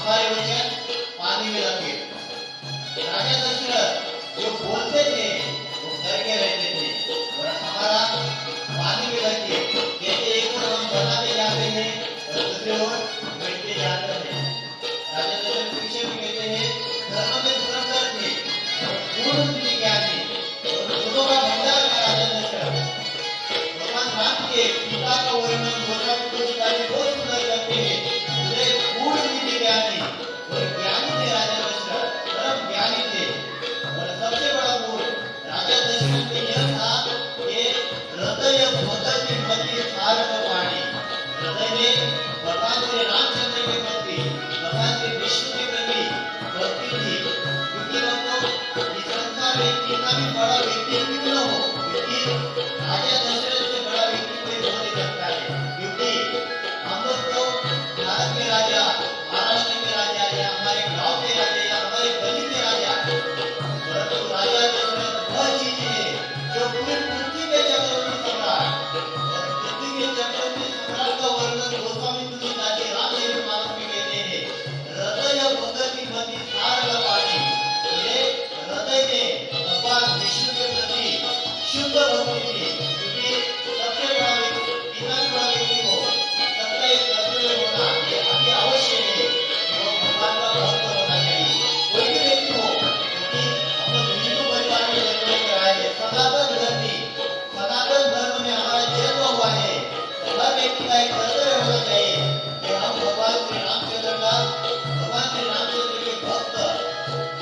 हमारे वचन पानी में रखे। राजा दशरथ जो बोलते थे वो करके रहते थे और हमारा पानी में रखे। जैसे एक ओर हम बनाते जाते हैं और दूसरी ओर मिटते जाते हैं। राजा दशरथ पीछे भी कहते हैं धर्म में धुरंधर थे और पूर्ण नीति ज्ञानी और गुणों का भंडार का राजा दशरथ। भगवान राम के पिता का वर्णन गोरा तुलसीदास बहुत सुंदर करते हैं। वे पूर्ण नीति ज्ञानी और ज्ञानी थे राजा दशरथ, परम ज्ञानी थे। और सबसे बड़ा गुण राजा दशरथ में यह था कि हृदय भगति मति सारक वाणी। हृदय में भगवान श्री रामचंद्र के प्रति, भगवान श्री विष्णु के प्रति भक्ति थी। क्योंकि हमको इस संसार में कितना भी बड़ा व्यक्ति क्यों न हो, क्योंकि राजा दशरथ से बड़ा व्यक्ति कोई हो नहीं सकता है। क्योंकि हम लोग तो भारत के राजा, महाराष्ट्र के राजा या हमारे गांव के राजा या हमारे गली के राजा, परंतु राजा दशरथ वह चीज है जो पूरी पृथ्वी के चक्रवर्ती सम्राट और पृथ्वी के चक्रवर्ती सम्राट का वर्णन गोस्वामी तुलसीदास जी रामचरित मानस में कहते हैं। हृदय भगति मति सारक वाणी। ये हृदय में भगवान विष्णु के प्रति शुद्ध भक्ति थी। क्योंकि सबसे बड़ा व्यक्ति, इतना बड़ा व्यक्ति को सबका एक कर्तव्य होना ये अति आवश्यक है कि वो भगवान का भक्त होना चाहिए। कोई भी व्यक्ति हो, क्योंकि हम लोग हिंदू परिवार में जन्म लेकर आए हैं, सनातन धर्म में हमारा जन्म हुआ है। तो हर व्यक्ति का एक कर्तव्य होना चाहिए कि हम भगवान श्री रामचंद्र का, भगवान श्री रामचंद्र के भक्त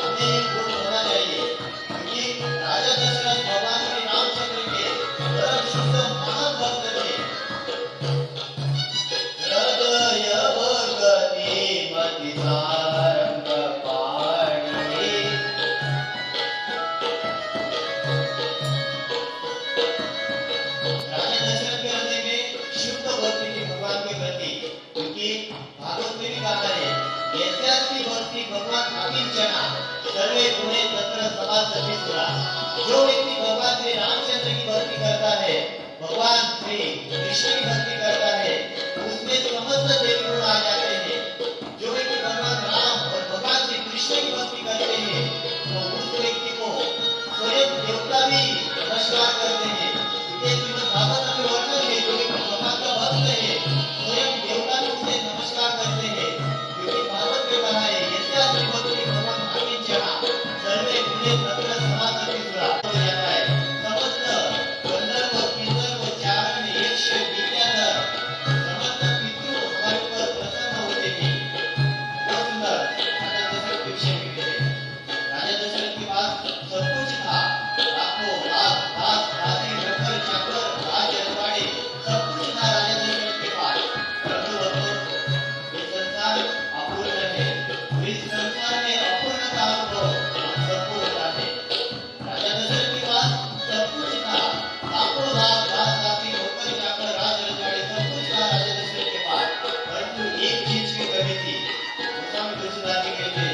हमें ये गुण होना चाहिए। क्योंकि राजा दशरथ भगवान श्री रामचंद्र के परम शुद्ध महान भक्त थे। हृदय भगति मति सारंग पाणी। राजा दशरथ के हृदय में शुद्ध भक्ति थी भगवान के प्रति। क्योंकि भागवत में भी कहा है यस्यास्ति भक्ति भगवान अकिंचना सर्वे गुणे तत्र समासति सुरा। जो व्यक्ति भगवान श्री रामचंद्र की भक्ति करता है, भगवान श्री कृष्ण की भक्ति करता है, उसमें समस्त देवी गुण आ जाते हैं। जो व्यक्ति भगवान राम और भगवान श्री कृष्ण की भक्ति करते हैं तो उस व्यक्ति को स्वयं देवता भी नमस्कार करते हैं। क्योंकि श्रीमद् भागवत में वर्णन है जो व्यक्ति भगवान का भक्त है स्वयं देवता भी उसे नमस्कार करते हैं। क्योंकि भागवत में कहा है यस्यास्ति भक्ति भगवान अकिंचना सर्वे गुणे तत्र समासति सुरा। हो जाता है समस्त गंधर्व किन्नर चारण यक्ष विद्याधर समस्त पितृ हमारे ऊपर प्रसन्न होते हैं। बहुत सुंदर राजा दशरथ के विषय में कहते हैं। राजा दशरथ के पास सब कुछ था, लाखों लाख दास दासी नौकर चाकर राज रजवाड़े सब कुछ था राजा दशरथ के पास। परंतु ये संसार अपूर्ण है। इस संसार में अपूर्णता को सबको होता है। राजा दशरथ के पास सब कुछ था, लाखों लाख दास दासी नौकर चाकर राज रजवाड़े सब कुछ था राजा दशरथ के पास। परंतु एक चीज की कमी थी। गोस्वामी तुलसीदास जी कहते हैं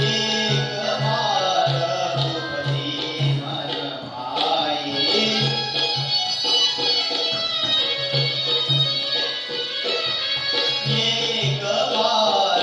एक बार भूपति मन भाई। एक बार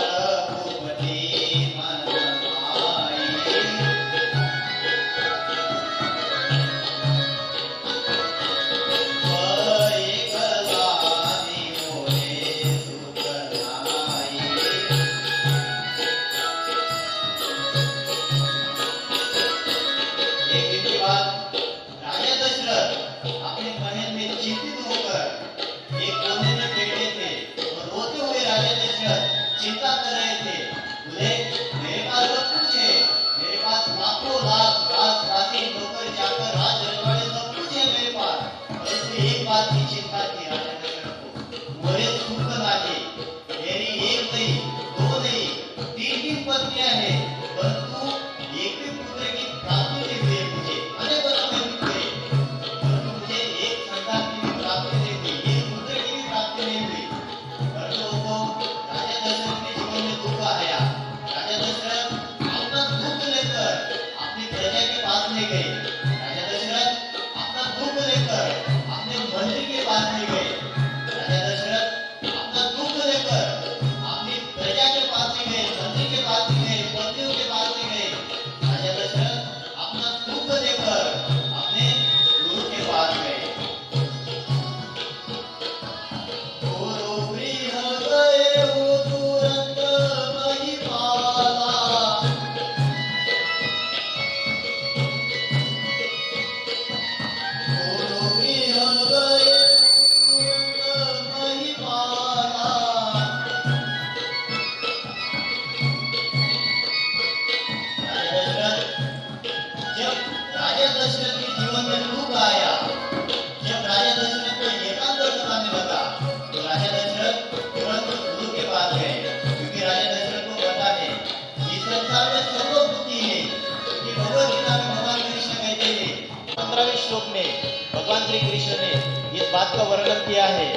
में भगवान श्री कृष्ण ने इस बात का वर्णन किया है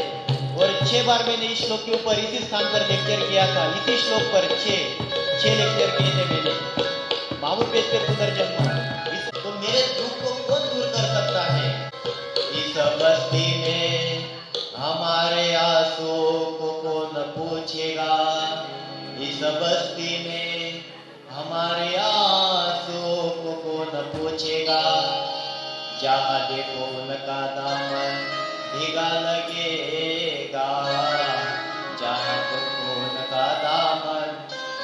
और 6 बार मैंने इस श्लोक के ऊपर इसी स्थान पर लेक्चर किया था। इसी श्लोक पर 6 लेक्चर किए थे मैंने। मामूपेश के पुनर्जन्म। तो मेरे दुख को कौन दूर कर सकता है? इस बस्ती में हमारे आंसुओं को कौन पूछेगा? इस बस्ती में हमारे आंसुओं को कौन पूछेगा? जहाँ देखो उनका दामन भीगा लगेगा, जहाँ देखो उनका दामन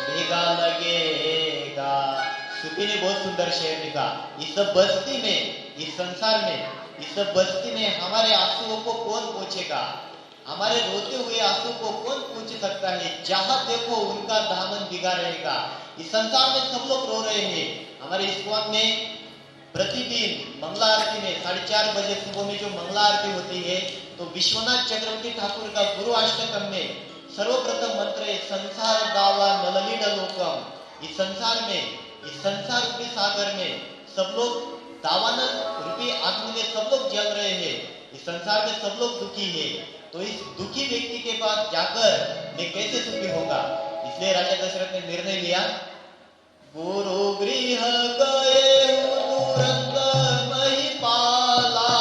भीगा लगेगा। सुफी ने बहुत सुंदर शेर लिखा। इस बस्ती में, इस संसार में, इस बस्ती में हमारे आंसुओं को कौन पूछेगा? हमारे रोते हुए आंसू को कौन पूछ सकता है? जहाँ देखो उनका दामन भीगा रहेगा। इस संसार में सब लोग रो रहे हैं। हमारे इस्कॉन में प्रतिदिन मंगला आरती में 4:30 बजे सुबह में जो मंगला आरती होती है, तो विश्वनाथ चक्रवर्ती ठाकुर का गुरु अष्टकम में सर्वप्रथम मंत्र है, संसार दावा नललीन लोकम। इस संसार में, इस संसार रूपी सागर में सब लोग दावानल रूपी आग में सब लोग जल रहे हैं। इस संसार में सब लोग दुखी है। तो इस दुखी व्यक्ति के पास जाकर मैं कैसे सुखी होगा? इसलिए राजा दशरथ ने निर्णय लिया, गुरु गृह गए तुरंत महिपाला,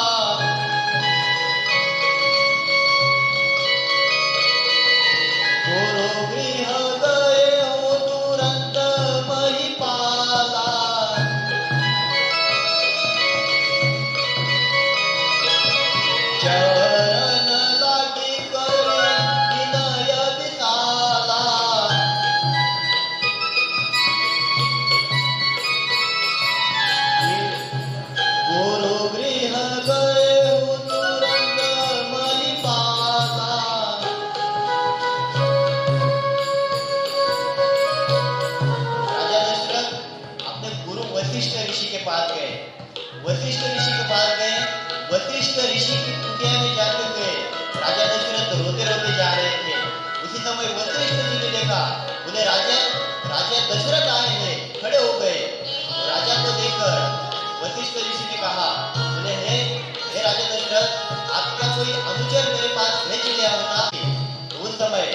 गुरु गृह गए तुरंत महिपाला, चरण लागी कर विनय विशाला, गुरु गृह गए तुरंत महिपाला। राजा दशरथ अपने गुरु वशिष्ठ ऋषि के पास गए। वशिष्ठ ऋषि के पास गए। वशिष्ठ ऋषि की कुटिया में जाते हुए राजा दशरथ रोते रोते जा रहे थे। उसी समय वशिष्ठ जी ने देखा, बोले राजा दशरथ आए हैं, खड़े हो गए। राजा को देखकर वशिष्ठ ऋषि ने कहा, बोले हे राजा दशरथ, आपका कोई अनुचर मेरे पास भेज लिया होता। तो उस समय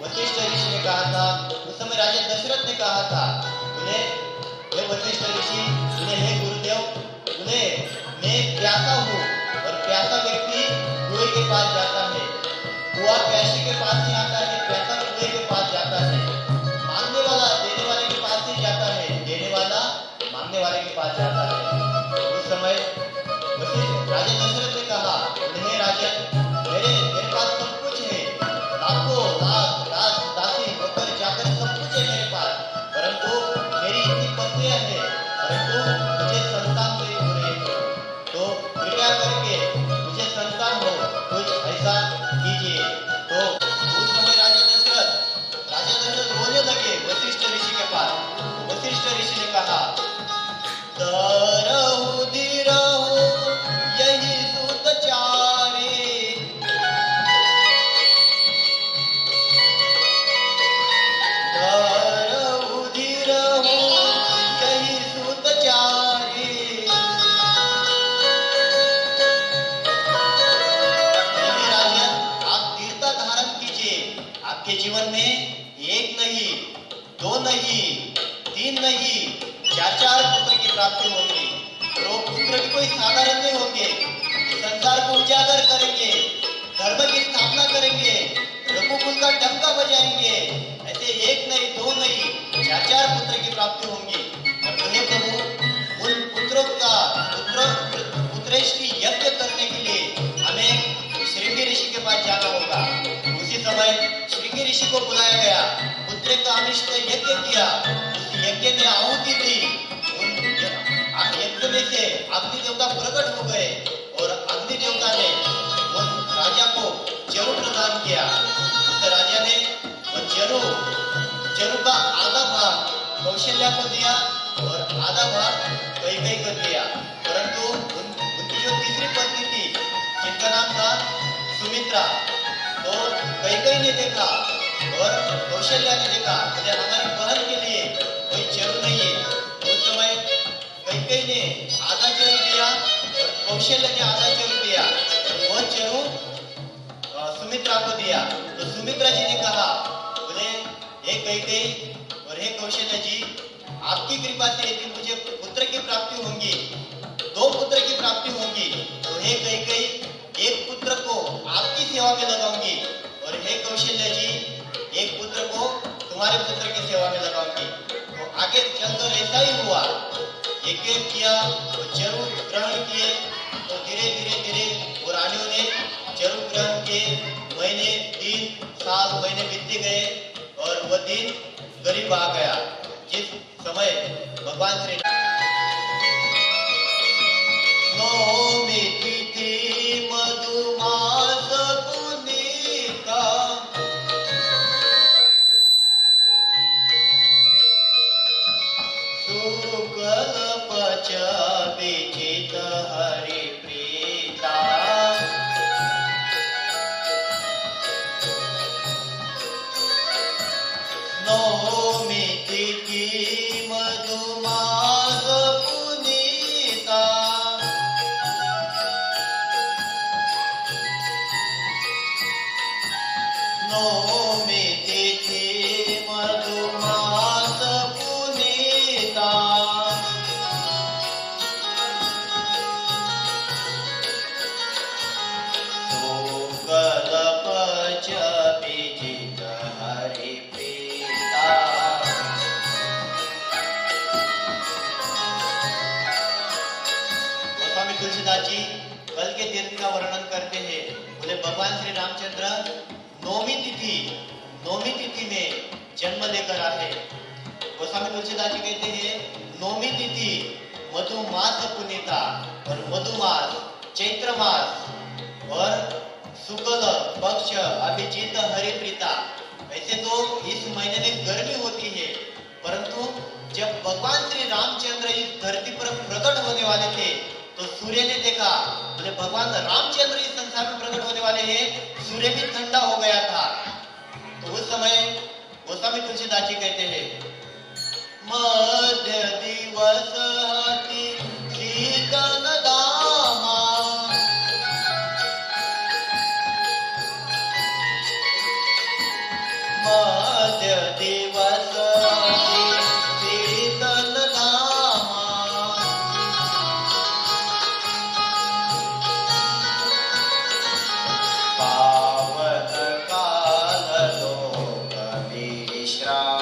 वशिष्ठ ऋषि ने कहा था, उस समय राजा दशरथ ने कहा था, बोले हे वशिष्ठ ऋषि, बोले हे गुरुदेव, बोले मैं प्यासा हूँ और प्यासा व्यक्ति कुएं के पास जाता है। कुआं प्यासे के पास ही आता है, प्यासा कुएं के पास जाता है। मांगने वाला देने वाले के पास ही जाता है, देने वाला मांगने वाले के पास जाता है। उस समय राजा दशरथ ने कहा, हे राजा, मेरे पास सब कुछ है, लाखों लाख दास दासी नौकर चाकर सब कुछ है मेरे पास, परंतु मेरी इतनी पत्नियां हैं, परंतु मुझे संतान नहीं हो रही है। तो कृपया करके मुझे संतान हो, कुछ ऐसा कीजिए। तो उस समय राजा दशरथ रोने लगे वशिष्ठ ऋषि के पास। वशिष्ठ ऋषि ने कहा, धरहु धीरहु यही सुत चारे, धरहु धीरहु यही सुत चारे। राजन, आप धीरता धारण कीजिए। आपके जीवन में 1 नहीं, 2 नहीं, 3 नहीं, 4 पुत्र की प्राप्ति होगी। और वो पुत्र भी कोई साधारण नहीं होंगे। संसार को उजागर करेंगे, धर्म की स्थापना करेंगे, रघुकुल का डंका बजाएंगे। ऐसे 1 नहीं, 2 नहीं, 4 पुत्र की प्राप्ति होंगी। और हे प्रभु, उन पुत्रों का पुत्रेश की यज्ञ करने के लिए हमें श्रृंगी ऋषि के पास जाना होगा। उसी समय श्रृंगी ऋषि को बुलाया गया। पुत्र का अनिष्ट यज्ञ किया। उस यज्ञ में आहुति दी। यज्ञ में से अग्नि देवता प्रकट हो गए और अग्नि देवता ने उन राजा को जरु प्रदान किया। उस राजा ने जरु का आधा भाग कौशल्या को दिया और आधा भाग कैकेयी को दिया। परंतु उनकी जो तीसरी पत्नी थी, जिनका नाम था सुमित्रा, तो कैकेयी ने देखा और कौशल्या ने देखा, मुझे हमारी बहन के लिए कोई जरु नहीं है। उस समय कैकेयी ने आधा जरु दिया और कौशल्य ने आधा चेरू दिया, वो चेरू सुमित्रा को दिया। तो सुमित्रा जी ने कहा, बोले हे कैकेयी और हे कौशल्य जी, आपकी कृपा से यदि मुझे पुत्र की प्राप्ति होगी, 2 पुत्र की प्राप्ति होगी, तो हे कैकेयी, एक पुत्र को आपकी सेवा में लगाऊंगी और हे कौशल्य जी, एक पुत्र को तुम्हारे पुत्र की सेवा में लगाऊंगी। तो आगे चलकर ऐसा ही हुआ, एक एक किया तो चेरू ग्रहण किए। तो धीरे धीरे धीरे वो रानियों ने चेरू ग्रहण किए। महीने, दिन, साल, महीने बीतते गए और वह दिन करीब आ गया जिस समय भगवान श्री नौमी तिथि मधुमास पुनीता, शुक्ल पक्ष विजित हरि प्रीता, नौमी तिथि मधुमास पुनीता, नौमी तिथि मधुमास पुनीता, शुक्ल पक्ष विजित हरि प्रीता। स्वामी तुलसीदास जी कल के दिन का वर्णन करते हैं। बोले भगवान श्री रामचंद्र नौमी तिथि में जन्म लेकर आए। गोस्वामी तुलसीदास जी कहते हैं, नौमी तिथि मधुमास पुनीता, और मधुमास चैत्र मास और शुक्ल पक्ष अभिजीत हरिप्रीता। वैसे तो इस महीने में गर्मी होती है, परंतु जब भगवान श्री रामचंद्र इस धरती पर प्रकट होने वाले थे तो सूर्य ने देखा, बोले भगवान रामचंद्र इस संसार में प्रकट होने वाले हैं, सूर्य भी ठंडा हो गया था। तो उस समय गोस्वामी तुलसीदास जी कहते हैं, मध्य दिवस हति शीतल दामा, मध्य दिवस हति शीतल दामा, पावन काल लोक विश्राम।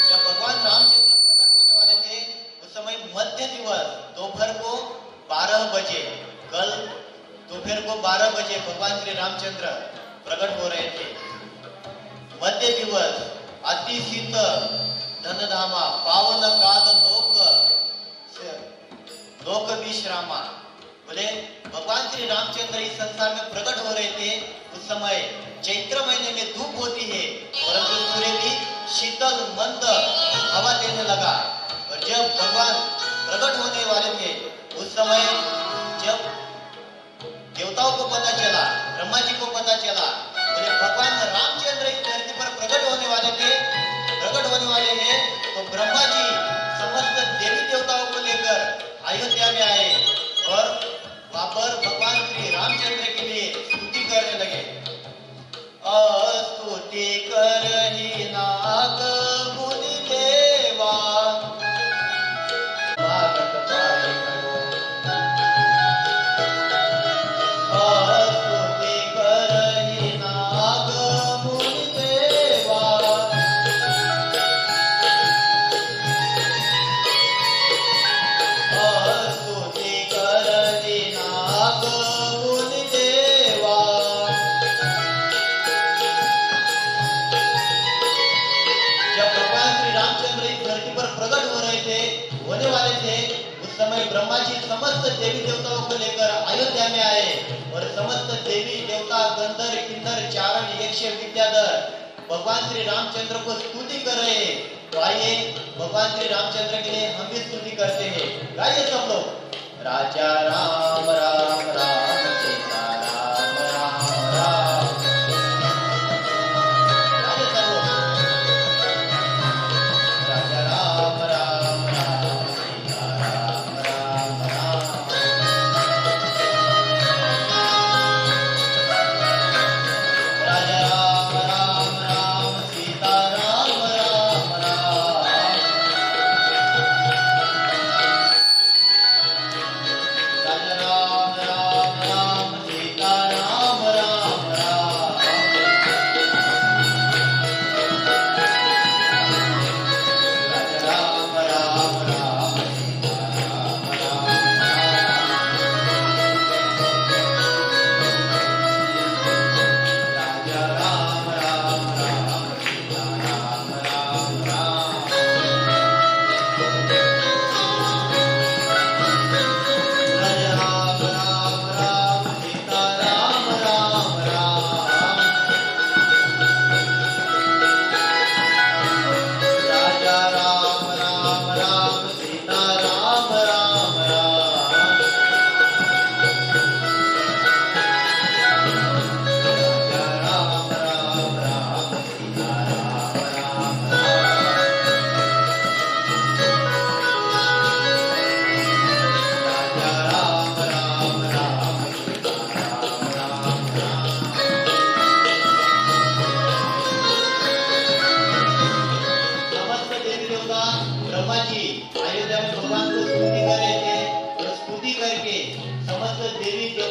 जब भगवान रामचंद्र प्रकट होने वाले थे उस समय मध्य दिवस दोपहर को 12 बजे, कल दोपहर को 12 बजे भगवान श्री रामचंद्र प्रकट हो रहे थे। मध्य दिवस अति शीतल धनधामा पावन काल लोक विश्रामा। बोले भगवान श्री रामचंद्र इस संसार में प्रकट हो रहे थे उस समय चैत्र महीने में धूप होती है, परंतु सूर्य भी शीतल मंद हवा देने लगा। और जब भगवान प्रकट होने वाले थे उस समय जब देवताओं को पता चला, ब्रह्मा जी को पता चला, बोले भगवान रामचंद्र इस धरती पर प्रकट होने वाले थे, प्रकट होने वाले हैं, तो ब्रह्मा जी समस्त देवी देवताओं को लेकर अयोध्या में आए और वहां पर भगवान श्री रामचंद्र के लिए स्तुति करने लगे। स्तुति करहि नाग मुनि देवा, स्वागत पाए करो। स्तुति करहि नाग मुनि देवा, स्तुति करहि नाग मुनि देवा। जब भगवान श्री रामचंद्र इस धरती पर प्रकट हो रहे थे, होने वाले थे, उस समय ब्रह्मा जी समस्त देवी देवताओं को लेकर अयोध्या में आए और समस्त देवी देवता गंधर्व किन्नर चारण यक्ष विद्याधर भगवान श्री रामचंद्र को स्तुति कर रहे हैं। तो आइए भगवान श्री रामचंद्र के लिए हम भी स्तुति करते हैं। गाइए सब लोग, राजा राम राम राम सीता राम राम राम। गाइए सब लोग, राजा राम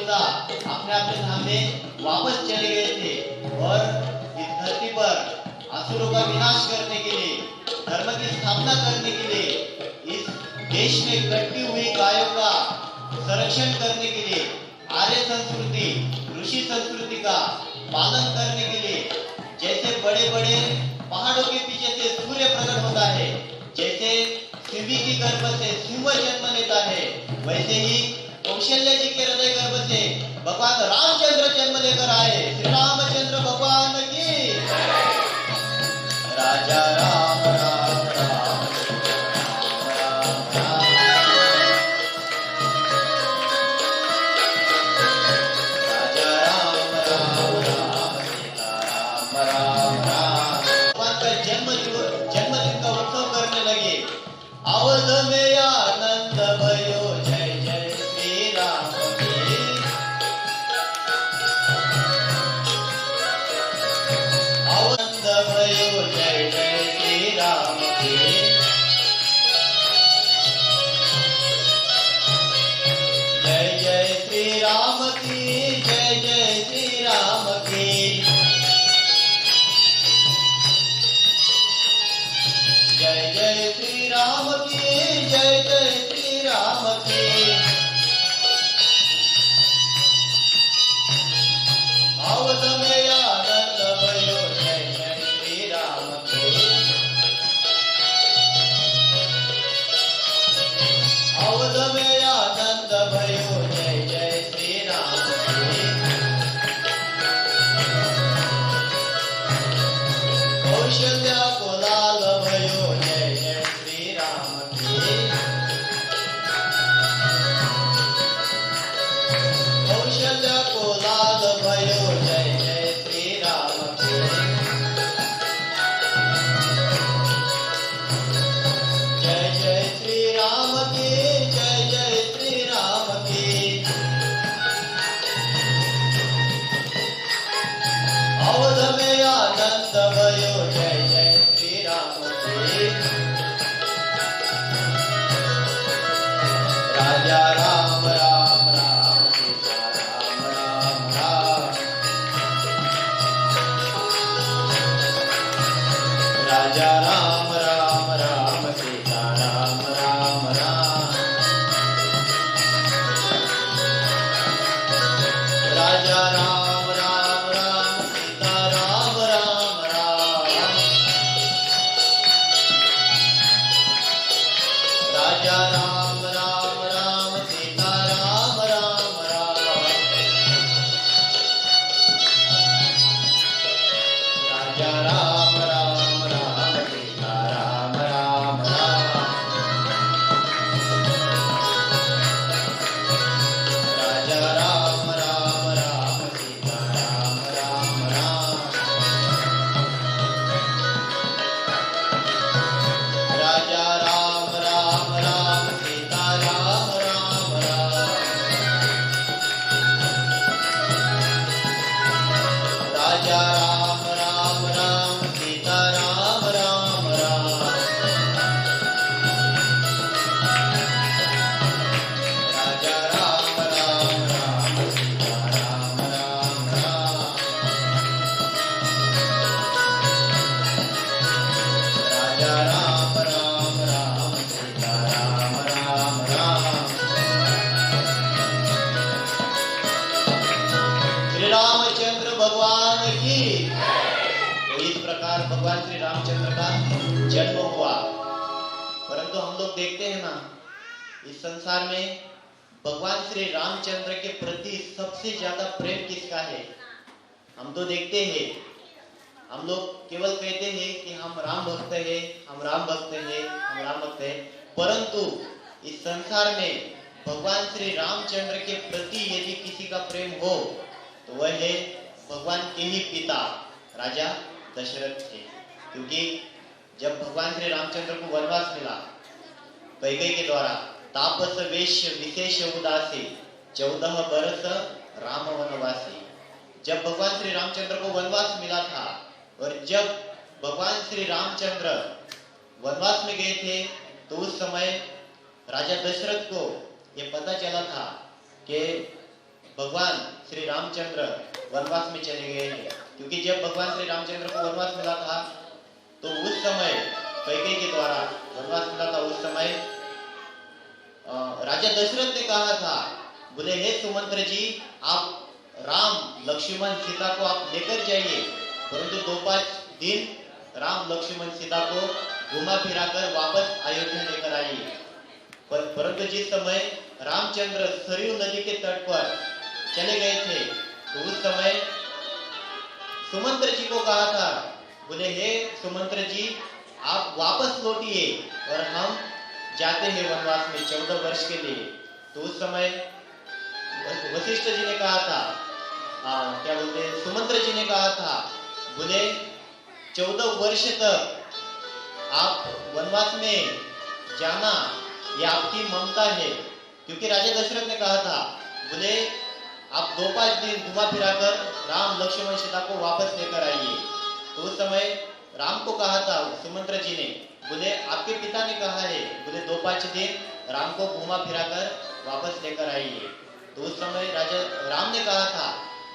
यहूदा अपने अपने धाम में वापस चले गए थे और इस धरती पर असुरों का विनाश करने के लिए, धर्म की स्थापना करने के लिए, इस देश में कटती हुई गायों का संरक्षण करने के लिए, आर्य संस्कृति, ऋषि संस्कृति का पालन करने के लिए, जैसे बड़े बड़े पहाड़ों के पीछे से सूर्य प्रकट होता है, जैसे सिंह की गर्भ से सिंह जन्म लेता है, वैसे ही कौशल्य जी के हृदय गर्भ से भगवान रामचंद्र जन्म लेकर आए। श्री रामचंद्र भगवान की। राजा राम राम राम राम राम राजा राम राम राम सीता राम राम राम। भगवान का जन्मदिन का उत्सव करने लगे। अवध में आनंद भयो जय जय श्री राम की। आनंद भयो जय जय श्री राम की। जय जय श्री राम की, जय जय श्री राम की। जय जय श्री राम की, जय जय श्री राम की। अवध में आनंद भयो जय जय श्री राम की। अवध में आनंद भयो जय जय श्री राम की। कौशल्या को लाल भयो जय जय श्री राम की। कौशल्या को लाल भयो जय जय श्री राम की। जय जय श्री राम की, जय जय श्री राम की। अवध में आनंद भयो जय जय श्री राम की। राजा राम राम राम सीता राम राम राम। राजा राम राम राम सीता राम राम राम। राजा राम राम राम सीता राम राम राम। राजा राम राम राम सीता राम राम राम। राजा राम राम राम सीता राम राम राम। राजा राम राम राम सीता राम राम राम। राजा राम राम राम सीता राम राम राम। राजा राम राम राम सीता राम राम राम। राजा राम राम राम सीता राम राम राम। राजा राम राम राम सीता राम राम राम। श्री रामचंद्र भगवान की। तो इस प्रकार भगवान श्री रामचंद्र का जन्म हुआ। परंतु हम लोग देखते हैं ना, इस संसार में भगवान श्री रामचंद्र के प्रति सबसे ज्यादा प्रेम किसका है? हम तो देखते हैं, हम लोग केवल कहते हैं कि हम राम भक्त हैं, हम राम भक्त हैं, हम राम भक्त हैं, परंतु इस संसार में भगवान श्री रामचंद्र के प्रति यदि किसी का प्रेम हो तो वह है भगवान के ही पिता राजा दशरथ थे। क्योंकि जब भगवान श्री रामचंद्र को वनवास मिला कैकेयी के द्वारा, तापस वेश विशेष उदासी 14 बरस राम वनवासी। जब भगवान श्री रामचंद्र को वनवास मिला था और जब भगवान श्री रामचंद्र वनवास में गए थे तो उस समय राजा दशरथ को यह पता चला था कि भगवान श्री रामचंद्र वनवास में चले गए हैं। क्योंकि जब भगवान श्री रामचंद्र को वनवास मिला था तो उस समय कैकेयी के द्वारा वनवास मिला था, उस समय राजा दशरथ ने कहा था, बोले हे सुमंत्र जी, आप राम लक्ष्मण सीता को आप लेकर जाइए, परंतु 2-5 दिन राम लक्ष्मण सीता को घुमा फिरा कर वापस अयोध्या लेकर आइए। परंतु जिस समय रामचंद्र सरयू नदी के तट पर चले गए थे तो उस समय सुमंत्र जी को कहा था, बोले हे सुमंत्र जी, आप वापस लौटिए और हम जाते हैं वनवास में 14 वर्ष के लिए। तो उस समय वशिष्ठ जी ने कहा था, क्या बोलते हैं, सुमंत्र जी ने कहा था, बोले 14 वर्ष तक आप वनवास में जाना ये आपकी ममता है। क्योंकि राजा दशरथ ने कहा था, बोले आप 2-5 दिन घुमा फिरा कर राम लक्ष्मण सीता को वापस लेकर आइए। तो उस समय राम को कहा था सुमंत्र जी ने, बोले आपके पिता ने कहा है, बोले 2-5 दिन राम को घुमा फिरा कर वापस लेकर आइए। तो उस समय राजा राम ने कहा था,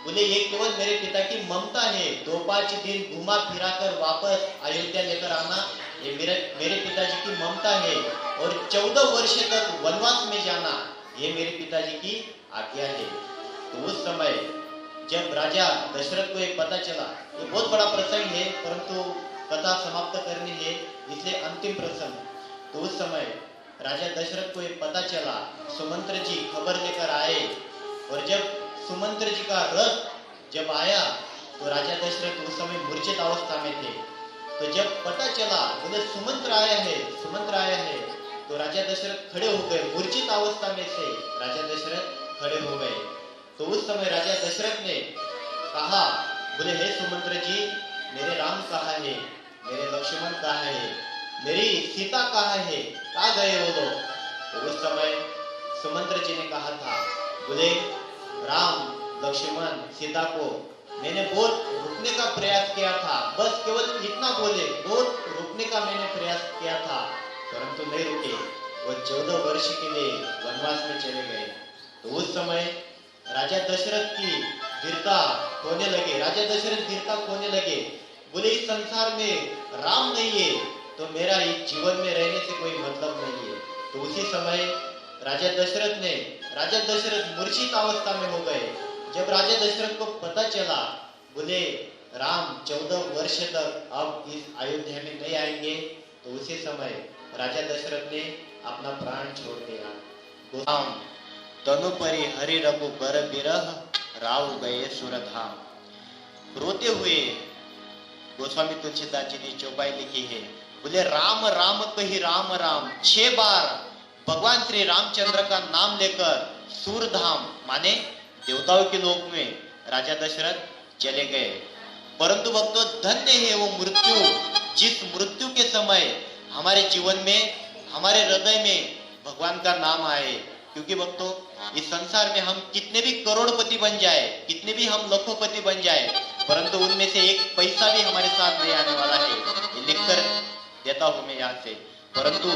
बोले ये केवल मेरे पिता की ममता है, 2-5 दिन घुमा फिरा कर वापस अयोध्या लेकर आना ये मेरे पिताजी की ममता है, और 14 वर्ष तक वनवास में जाना ये मेरे पिताजी की आज्ञा है। तो उस समय जब राजा दशरथ को एक पता चला, ये बहुत बड़ा प्रसंग है परंतु कथा समाप्त करनी है इसलिए अंतिम प्रसंग। तो उस समय राजा दशरथ को एक पता चला, सुमंत्र जी खबर लेकर आए, और जब सुमंत्र जी का रथ जब आया तो राजा दशरथ उस समय मूर्छित अवस्था में थे। तो जब पता चला, बोले सुमंत्र आया है, तो राजा दशरथ खड़े हो गए, मूर्छित अवस्था में से राजा दशरथ खड़े हो गए। तो उस समय राजा दशरथ ने कहा, बोले हे सुमंत्र जी, मेरे राम कहाँ है, मेरे लक्ष्मण कहाँ है, मेरी सीता कहाँ है, कहाँ गए वो लोग। तो उस समय सुमंत्र जी ने कहा था, बोले राम लक्ष्मण सीता को मैंने बहुत रुकने का प्रयास किया था, बस केवल इतना बोले, बहुत रुकने का मैंने प्रयास किया था परंतु नहीं रुके, वो 14 वर्ष के लिए वनवास में चले गए। तो उस समय राजा दशरथ की वीरता खोने लगे, राजा दशरथ वीरता खोने लगे, बोले इस संसार में राम नहीं है तो मेरा इस जीवन में रहने से कोई मतलब नहीं है। तो उसी समय राजा दशरथ मूर्छित अवस्था में हो गए। जब राजा दशरथ को पता चला, बोले राम 14 वर्ष तक अब इस अयोध्या में नहीं आएंगे, तो उसी समय राजा दशरथ ने अपना प्राण छोड़ दिया। गोधाम तनुपरि हरि रघु बर बिरह राव गए सुरधाम। रोते हुए गोस्वामी तुलसीदास जी ने चौपाई लिखी है, बोले राम राम कही राम राम, 6 बार भगवान श्री रामचंद्र का नाम लेकर सूरधाम माने देवताओं के लोक में राजा दशरथ चले गए। परंतु भक्तों, धन्य है वो मृत्यु, जिस मृत्यु के समय हमारे जीवन में, हमारे हृदय में भगवान का नाम आए। क्योंकि भक्तों, इस संसार में हम कितने भी करोड़पति बन जाए, कितने भी हम लाखोंपति बन जाए, परंतु उनमें से एक पैसा भी हमारे साथ नहीं आने वाला है, ये लिखकर देता हूं मैं यहाँ से। परंतु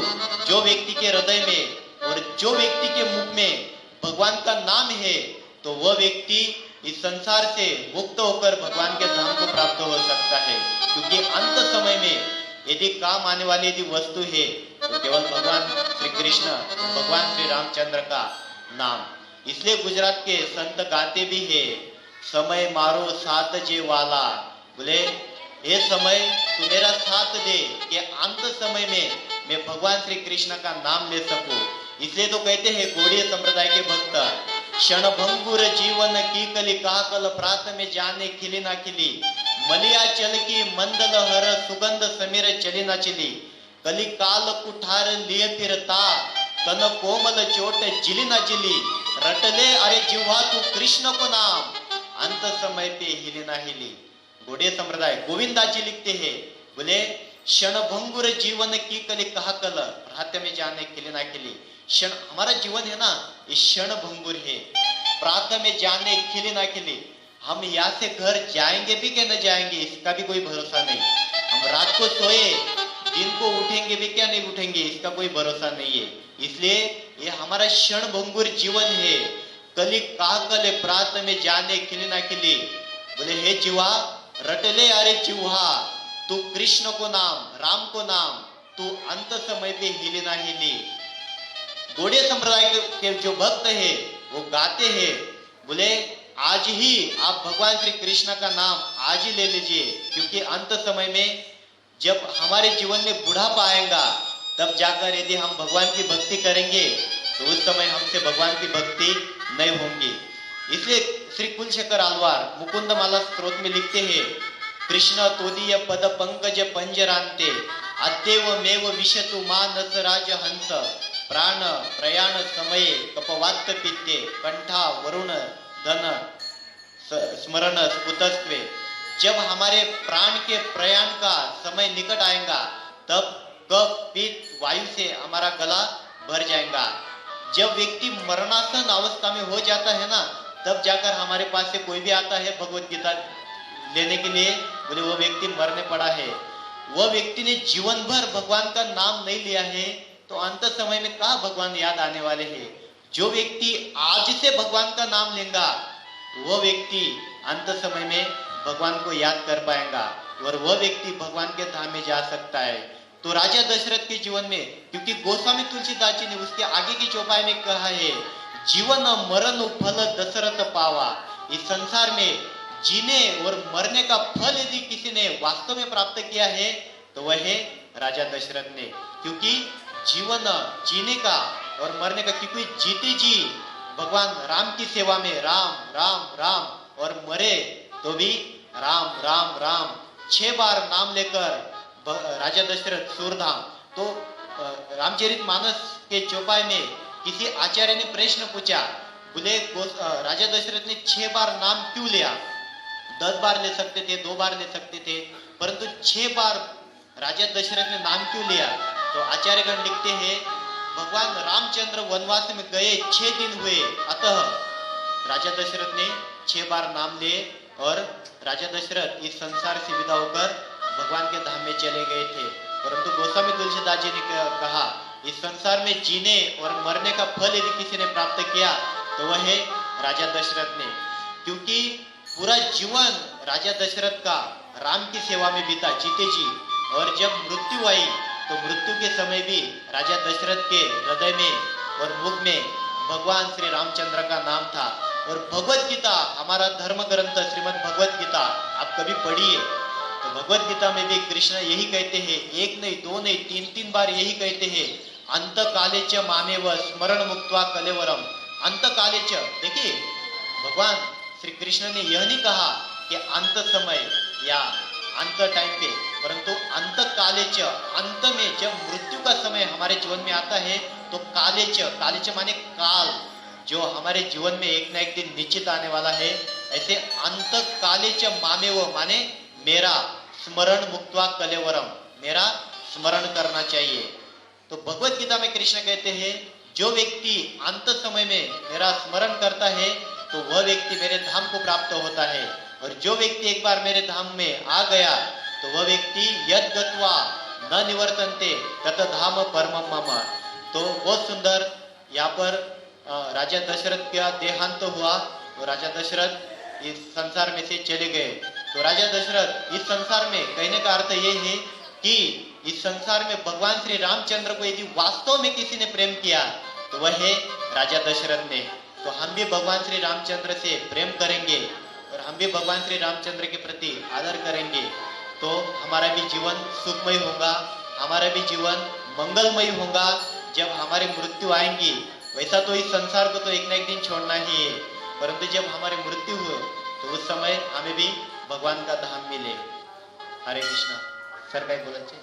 जो व्यक्ति के हृदय में और जो व्यक्ति के मुख में भगवान का नाम है, तो वह व्यक्ति इस संसार से मुक्त होकर भगवान के धाम को प्राप्त हो सकता है। क्योंकि अंत समय में यदि काम आने वाली यदि वस्तु है तो केवल भगवान श्री कृष्ण, भगवान श्री रामचंद्र का नाम। इसलिए गुजरात के संत गाते भी है, समय मारो साथ जे वाला, बोले ये समय तू मेरा साथ दे कि अंत समय में मैं भगवान श्री कृष्ण का नाम ले सकूं। इसलिए तो कहते हैं गौड़ीय संप्रदाय के भक्त, क्षण भंगुर जीवन की कली काकल प्रात में जाने खिली ना खिली, मलिया चल की मंदल हर सुगंध समीर चली ना चली, कली काल कुठार लिए फिरता तन कोमल चोट जिली ना जिली, रटले अरे जिह्वा तू कृष्ण को नाम, अंत समय पे हिली ना हिली। गौड़ीय संप्रदाय गोविंदास जी लिखते हैं, बोले क्षण भंगुर जीवन की कली काकल प्रात में जाने खिली ना खिली। क्षण, हमारा जीवन है ना, ये क्षण भंगुर है, प्रात में जाने खिले ना खिले। हम यहाँ से घर जाएंगे भी क्या न जाएंगे इसका भी कोई भरोसा नहीं। हम रात को सोए, दिन को उठेंगे भी क्या नहीं उठेंगे इसका कोई भरोसा नहीं है। इसलिए ये हमारा क्षण भंगुर जीवन है। कली काकले प्रात में जाने खिली ना खिली। बोले हे जीवा रटले अरे जीवा, तू कृष्ण को नाम राम को नाम तू अंत समय पे हिली ना हिली। गौड़ीय संप्रदाय के जो भक्त है वो गाते हैं, बोले आज ही आप भगवान श्री कृष्ण का नाम आज ही ले लीजिए, क्योंकि अंत समय में जब हमारे जीवन में बुढ़ापा आएगा तब जाकर यदि हम भगवान की भक्ति करेंगे तो उस समय हमसे भगवान की भक्ति नहीं होंगी। इसलिए श्री कुलशेखर आलवार मुकुंद माला स्त्रोत में लिखते हैं, कृष्ण तोदीय पद पंकज पंजरांते अद्यव मेव विशतु मानस राज हंस प्राण प्रयाण समये कपवात पित्ते कंठा वरुण धन स्मरण स्फुतस्वे। जब हमारे प्राण के प्रयाण का समय निकट आएगा तब कफ पित्त वायु से हमारा गला भर जाएगा। जब व्यक्ति मरणासन अवस्था में हो जाता है ना, तब जाकर हमारे पास से कोई भी आता है भगवत गीता लेने के लिए, बोले वो व्यक्ति मरने पड़ा है। वह व्यक्ति ने जीवन भर भगवान का नाम नहीं लिया है तो अंत समय में कहाँ भगवान याद आने वाले हैं। जो व्यक्ति आज से भगवान का नाम लेगा वह व्यक्ति अंत समय में भगवान को याद कर पाएगा और वह व्यक्ति भगवान के धाम में जा सकता है। तो राजा दशरथ के जीवन में, क्योंकि गोस्वामी तुलसीदास जी ने उसके आगे की चौपाई में कहा है, जीवन मरण फल दशरथ पावा। इस संसार में जीने और मरने का फल यदि किसी ने वास्तव में प्राप्त किया है तो वह है राजा दशरथ ने। क्योंकि जीवन जीने का और मरने का, क्योंकि जीते जी भगवान राम की सेवा में राम राम राम और मरे तो भी राम राम राम 6 बार नाम लेकर राजा दशरथ सूरधाम। तो रामचरितमानस के चौपाई में किसी आचार्य ने प्रश्न पूछा, बोले राजा दशरथ ने 6 बार नाम क्यों लिया? 10 बार ले सकते थे, 2 बार ले सकते थे, परंतु 6 बार राजा दशरथ ने नाम क्यों लिया? तो आचार्यगण लिखते हैं, भगवान रामचंद्र वनवास में गए 6 दिन हुए, अतः राजा दशरथ ने 6 बार नाम लिए और राजा दशरथ इस संसार से विदा होकर भगवान के धाम में चले गए थे। परंतु गोस्वामी तुलसीदास जी ने कहा, इस संसार में जीने और मरने का फल यदि किसी ने प्राप्त किया तो वह है राजा दशरथ ने। क्योंकि पूरा जीवन राजा दशरथ का राम की सेवा में बीता जीते जी, और जब मृत्यु आई तो मृत्यु के समय भी राजा दशरथ के हृदय में और मुख में भगवान श्री रामचंद्र का नाम था। और भगवत गीता हमारा धर्म ग्रंथ श्रीमद् भगवत गीता आप कभी पढ़िए तो भगवत गीता में भी कृष्ण यही कहते हैं, 1 नहीं 2 नहीं 3 बार यही कहते हैं, अंत काले च मामेव स्मरण मुक्त्वा कलेवरम। अंत काले च, देखिए भगवान श्री कृष्ण ने यह नहीं कहा कि अंत समय या अंत टाइम पे, परंतु अंत काले च, अंत में जब मृत्यु का समय हमारे जीवन में आता है तो काले च माने काल, जो हमारे जीवन में एक ना एक दिन निश्चित आने वाला है। ऐसे अंत काले च मामेव माने मेरा स्मरण मुक्त्वा कलेवरम, मेरा स्मरण करना चाहिए। तो भगवत गीता में कृष्ण कहते हैं, जो व्यक्ति अंत समय में मेरा स्मरण करता है तो वह व्यक्ति मेरे धाम को प्राप्त होता है, और जो व्यक्ति एक बार मेरे धाम में आ गया तो वह व्यक्ति यद गत्वा न निवर्तन्ते तत धाम परमम मम। तो बहुत सुंदर यहाँ पर राजा दशरथ का देहांत हुआ तो राजा दशरथ इस संसार में से चले गए। तो राजा दशरथ इस संसार में कहने का अर्थ ये है कि इस संसार में भगवान श्री रामचंद्र को यदि वास्तव में किसी ने प्रेम किया तो वह है राजा दशरथ ने। तो हम भी भगवान श्री रामचंद्र से प्रेम करेंगे और हम भी भगवान श्री रामचंद्र के प्रति आदर करेंगे तो हमारा भी जीवन सुखमय होगा, हमारा भी जीवन मंगलमय होगा। जब हमारी मृत्यु आएंगी, वैसा तो इस संसार को तो एक ना एक दिन छोड़ना ही है, परंतु जब हमारी मृत्यु हो तो उस समय हमें भी भगवान का धाम मिले। हरे कृष्णा। सर काय बोलायचे?